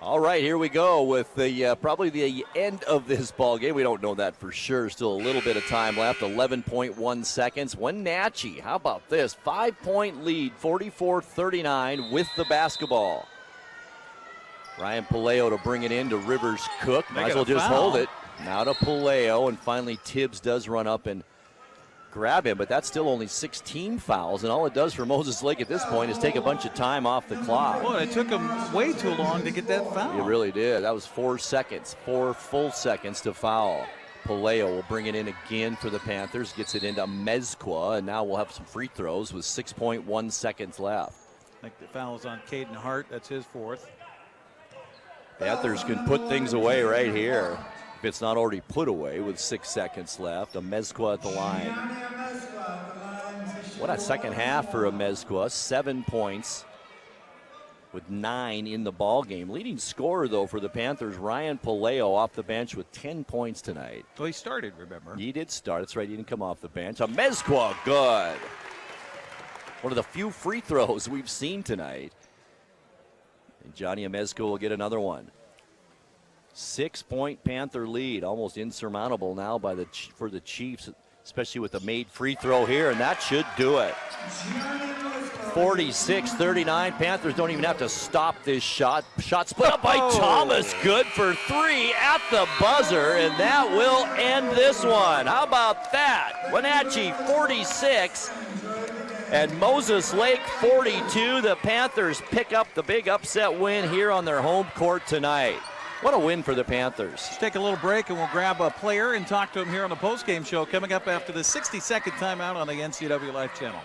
All right, here we go with the probably the end of this ball game. We don't know that for sure. Still a little bit of time left, 11.1 seconds. Wenatchee, how about this? 5-point lead, 44-39 with the basketball. Ryan Pelayo to bring it in to Rivers Cook. Might as well just hold it. Now to Pelayo, and finally Tibbs does run up and grab him, but that's still only 16 fouls, and all it does for Moses Lake at this point is take a bunch of time off the clock. Well, it took him way too long to get that foul. It really did. That was 4 seconds, 4 full seconds to foul. Pelayo will bring it in again for the Panthers, gets it into Amezqua, and now we'll have some free throws with 6.1 seconds left. I think the foul is on Caden Hart. That's his fourth. Panthers can put things away right here. If it's not already put away with 6 seconds left. Amezqua at the line. What a second half for Amezqua. 7 points with 9 in the ball game. Leading scorer, though, for the Panthers, Ryan Pelayo off the bench with 10 points tonight. Well, he started, remember. He did start. That's right. He didn't come off the bench. Amezqua, good. One of the few free throws we've seen tonight. And Johnny Amezqua will get another one. 6-point Panther lead, almost insurmountable now for the Chiefs, especially with the made free throw here, and that should do it. 46-39. Panthers don't even have to stop this shot. Shot split up by Thomas. Good for 3 at the buzzer, and that will end this one. How about that? Wenatchee 46 and Moses Lake 42. The Panthers pick up the big upset win here on their home court tonight. What a win for the Panthers. Let's take a little break and we'll grab a player and talk to him here on the postgame show coming up after the 60-second timeout on the NCWLIFE Channel.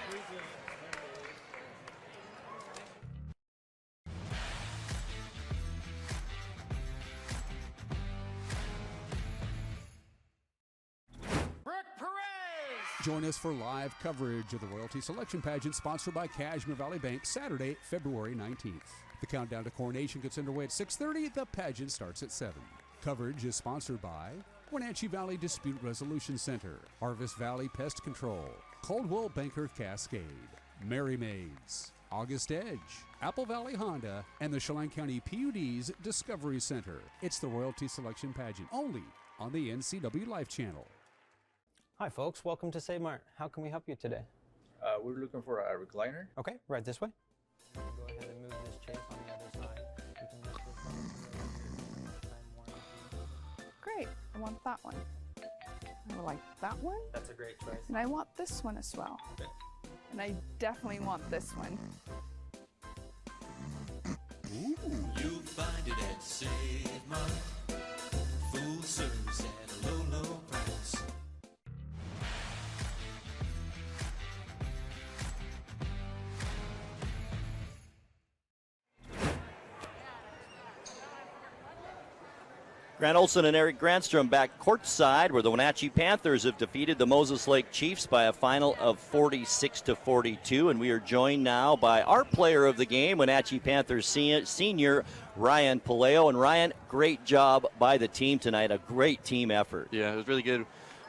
Join us for live coverage of the Royalty Selection Pageant sponsored by Cashmere Valley Bank, Saturday, February 19th. The countdown to coronation gets underway at 6:30. The pageant starts at 7. Coverage is sponsored by Wenatchee Valley Dispute Resolution Center, Harvest Valley Pest Control, Coldwell Banker Cascade, Mary Maids, August Edge, Apple Valley Honda, and the Chelan County PUD's Discovery Center. It's the Royalty Selection Pageant, only on the NCWLIFE Channel. Hi folks, welcome to Save Mart. How can we help you today? We're looking for a recliner. Okay, right this way. Go ahead and move this chair on the other side. You can lift this up. Great, I want that one. I like that one. That's a great choice. And I want this one as well. Okay. And I definitely want this one. Ooh. You'll find it at Save Mart. Full service at a low, low price. Grant Olson and Eric Granstrom back courtside, where the Wenatchee Panthers have defeated the Moses Lake Chiefs by a final of 46-42. And we are joined now by our player of the game, Wenatchee Panthers senior Ryan Pelayo. And Ryan, great job by the team tonight. A great team effort. Yeah, it was really good.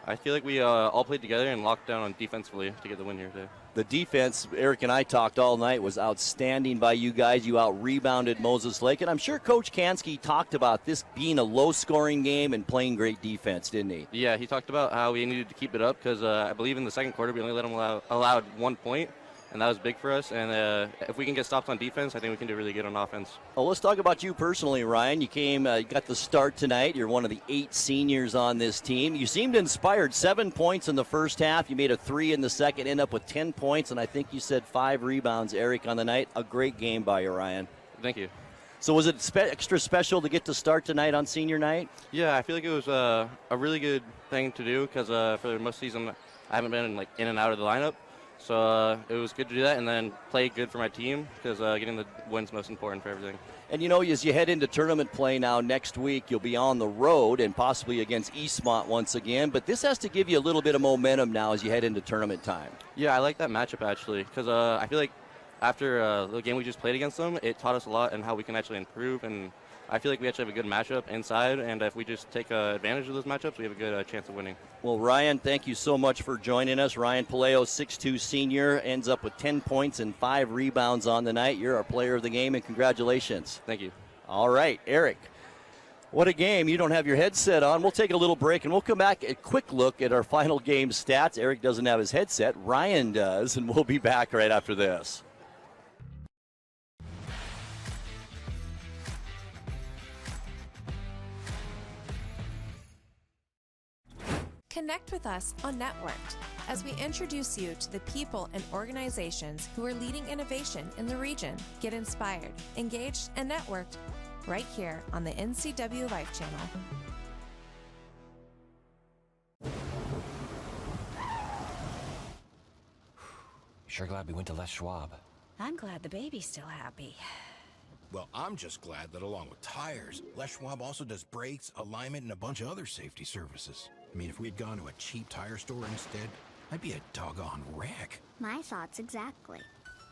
I feel like we all played together and locked down on defensively to get the win here today. The defense, Eric and I talked all night, was outstanding by you guys. You out-rebounded Moses Lake. And I'm sure Coach Kansky talked about this being a low-scoring game and playing great defense, didn't he? Yeah, he talked about how we needed to keep it up because I believe in the second quarter we only let them allowed 1 point. And and that was big for us. And if we can get stops on defense, I think we can do really good on offense. Well, let's talk about you personally, Ryan. You you got the start tonight. You're one of the 8 seniors on this team. You seemed inspired. 7 points in the first half. You made a 3 in the second, end up with 10 points, and I think you said 5 rebounds, Eric, on the night. A great game by you, Ryan. Thank you. So was it extra special to get to start tonight on senior night? Yeah, I feel like it was a really good thing to do because for most of the season I haven't been in and out of the lineup. So it was good to do that and then play good for my team because getting the win's most important for everything. And as you head into tournament play now next week, you'll be on the road and possibly against Eastmont once again. But this has to give you a little bit of momentum now as you head into tournament time. Yeah, I like that matchup actually because I feel like after the game we just played against them, it taught us a lot and how we can actually improve. And I feel like we actually have a good matchup inside. And if we just take advantage of those matchups, we have a good chance of winning. Well, Ryan, thank you so much for joining us. Ryan Pelayo, 6'2 senior, ends up with 10 points and 5 rebounds on the night. You're our player of the game, and congratulations. Thank you. All right, Eric. What a game. You don't have your headset on. We'll take a little break, and we'll come back a quick look at our final game stats. Eric doesn't have his headset. Ryan does, and we'll be back right after this. Connect with us on Networked as we introduce you to the people and organizations who are leading innovation in the region. Get inspired, engaged, and networked right here on the NCWLIFE Channel. Sure glad we went to Les Schwab. I'm glad the baby's still happy. Well, I'm just glad that along with tires, Les Schwab also does brakes, alignment, and a bunch of other safety services. I mean, if we'd gone to a cheap tire store instead, I'd be a doggone wreck. My thoughts exactly.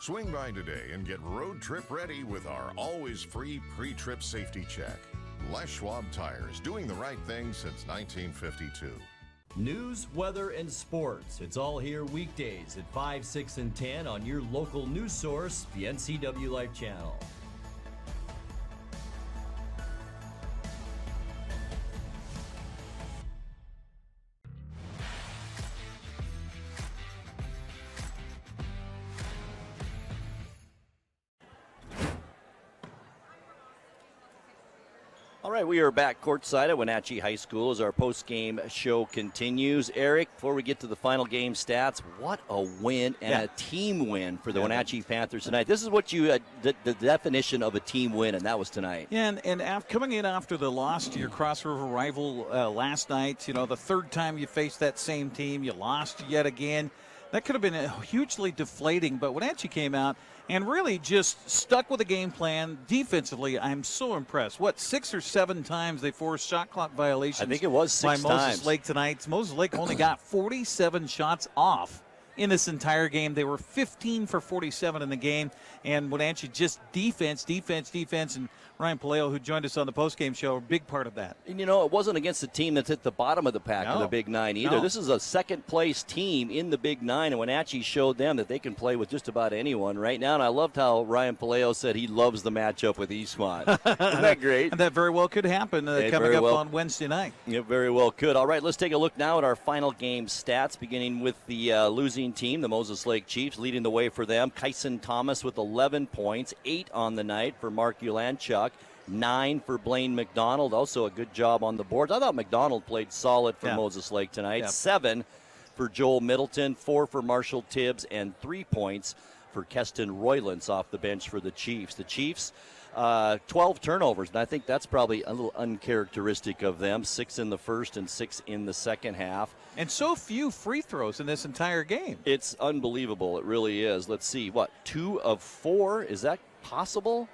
Swing by today and get road trip ready with our always free pre-trip safety check. Les Schwab Tires, doing the right thing since 1952. News, weather, and sports. It's all here weekdays at 5, 6, and 10 on your local news source, the NCWLIFE Channel. All right, we are back courtside at Wenatchee High School as our post-game show continues. Eric, before we get to the final game stats, what a win and a team win for the Wenatchee Panthers tonight. This is what you the definition of a team win, and that was tonight. Yeah, and coming in after the loss to your Cross River rival last night, the third time you faced that same team, you lost yet again. That could have been hugely deflating, but Wenatchee came out and really just stuck with the game plan. Defensively, I'm so impressed. 6 or 7 times they forced shot clock violations? I think it was 6 by Moses Lake tonight. Moses Lake only got 47 shots off in this entire game. They were 15 for 47 in the game, and Wenatchee just defense, and Ryan Pelayo, who joined us on the postgame show, a big part of that. And, it wasn't against a team that's at the bottom of the pack of the Big Nine either. No. This is a second-place team in the Big Nine, and Wenatchee showed them that they can play with just about anyone right now. And I loved how Ryan Pelayo said he loves the matchup with Eastmont. Isn't that great? And that very well could happen coming up on Wednesday night. It very well could. All right, let's take a look now at our final game stats, beginning with the losing team, the Moses Lake Chiefs, leading the way for them. Kyson Thomas with 11 points, 8 on the night for Mark Ulanchuk. 9 for Blaine McDonald. Also a good job on the boards. I thought McDonald played solid for Moses Lake tonight. 7 for Joel Middleton, 4 for Marshall Tibbs, and 3 points for Keston Roylance off the bench for the Chiefs. The Chiefs, 12 turnovers, and I think that's probably a little uncharacteristic of them. 6 in the first and 6 in the second half. And so few free throws in this entire game. It's unbelievable. It really is. Let's see, 2 of 4? Is that possible?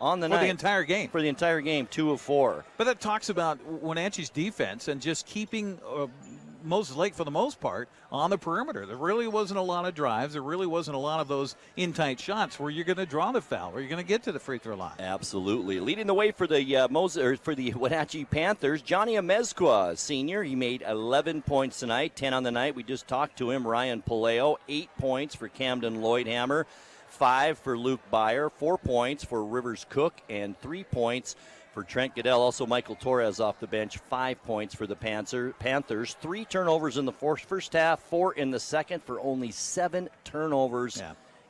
On the night. For the entire game. For the entire game, 2 of 4. But that talks about Wenatchee's defense and just keeping Moses Lake, for the most part, on the perimeter. There really wasn't a lot of drives. There really wasn't a lot of those in-tight shots where you're going to draw the foul, where you're going to get to the free throw line. Absolutely. Leading the way for the Wenatchee Panthers, Johnny Amezqua, senior. He made 11 points tonight, 10 on the night. We just talked to him. Ryan Pelayo, 8 points for Camden Lloydhammer. 5 for Luke Byer, 4 points for Rivers Cook, and 3 points for Trent Goodell. Also, Michael Torres off the bench, 5 points for the Panthers. 3 turnovers in the first half, 4 in the second for only 7 turnovers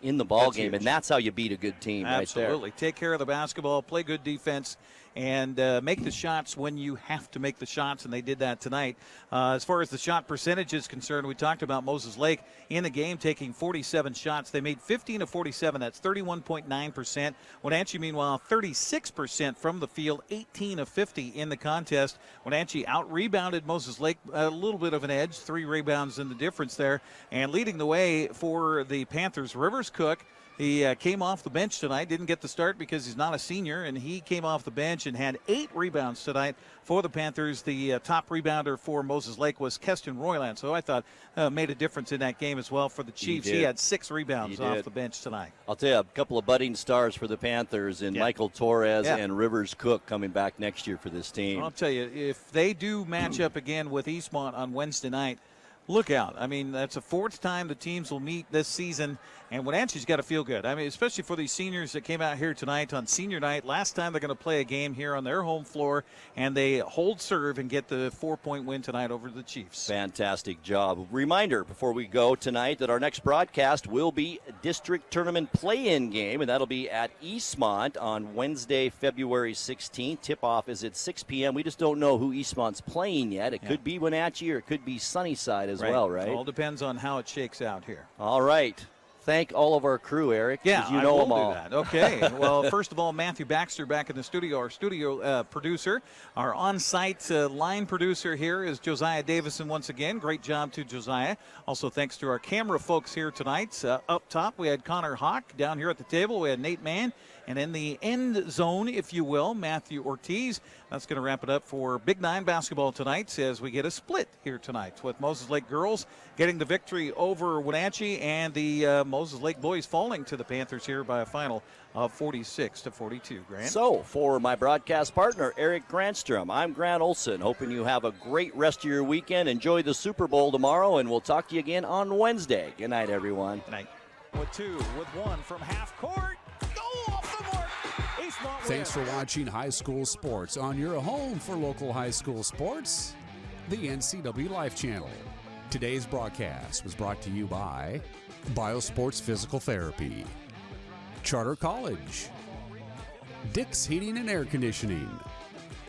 in the ball That's game, huge. and that's how you beat a good team Absolutely. right there. Take care of the basketball, play good defense, and make the shots when you have to make the shots, and they did that tonight. As far as the shot percentage is concerned, we talked about Moses Lake in the game taking 47 shots. They made 15 of 47. That's 31.9%. Wenatchee, meanwhile, 36% from the field, 18 of 50 in the contest. Wenatchee out-rebounded Moses Lake, a little bit of an edge, 3 rebounds in the difference there. And leading the way for the Panthers, Rivers Cook. He came off the bench tonight, didn't get the start because he's not a senior, and he came off the bench and had 8 rebounds tonight for the Panthers. The top rebounder for Moses Lake was Keston Royland, so I thought made a difference in that game as well for the Chiefs. He had 6 rebounds off the bench tonight. I'll tell you, a couple of budding stars for the Panthers in Michael Torres and Rivers Cook coming back next year for this team. I'll tell you, if they do match up again with Eastmont on Wednesday night, look out. I mean, that's the 4th time the teams will meet this season, and Wenatchee's got to feel good. I mean, especially for these seniors that came out here tonight on senior night. Last time they're going to play a game here on their home floor, and they hold serve and get the 4-point win tonight over the Chiefs. Fantastic job. Reminder before we go tonight that our next broadcast will be a district tournament play-in game, and that'll be at Eastmont on Wednesday, February 16th. Tip-off is at 6 p.m. We just don't know who Eastmont's playing yet. It could be Wenatchee or it could be Sunnyside as well, right? It all depends on how it shakes out here. All right. Thank all of our crew, Eric. Yeah, you know I will them all. do that. Okay. Well, first of all, Matthew Baxter back in the studio, our studio producer. Our on-site line producer here is Josiah Davison once again. Great job to Josiah. Also, thanks to our camera folks here tonight. Up top, we had Connor Hawk. Down here at the table, we had Nate Mann. And in the end zone, if you will, Matthew Ortiz. That's going to wrap it up for Big 9 basketball tonight as we get a split here tonight with Moses Lake girls getting the victory over Wenatchee and the Moses Lake boys falling to the Panthers here by a final of 46-42. Grant? So, for my broadcast partner, Eric Granstrom, I'm Grant Olson, hoping you have a great rest of your weekend. Enjoy the Super Bowl tomorrow, and we'll talk to you again on Wednesday. Good night, everyone. Good night. With 2, with 1 from half court. Go off the mark. Eastmont Thanks for watching High School Sports on your home for local high school sports, the NCWLIFE Channel. Today's broadcast was brought to you by Biosports Physical Therapy, Charter College, Dick's Heating and Air Conditioning,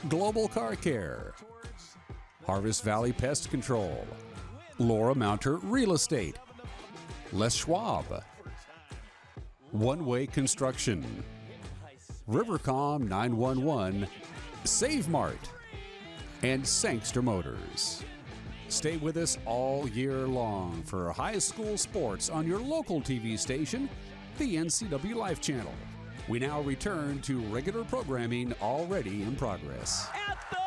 Global Car Care, Harvest Valley Pest Control, Laura Mounter Real Estate, Les Schwab, One Way Construction, Rivercom 911, Save Mart, and Sangster Motors. Stay with us all year long for high school sports on your local TV station, the NCWLIFE Channel. We now return to regular programming already in progress. At the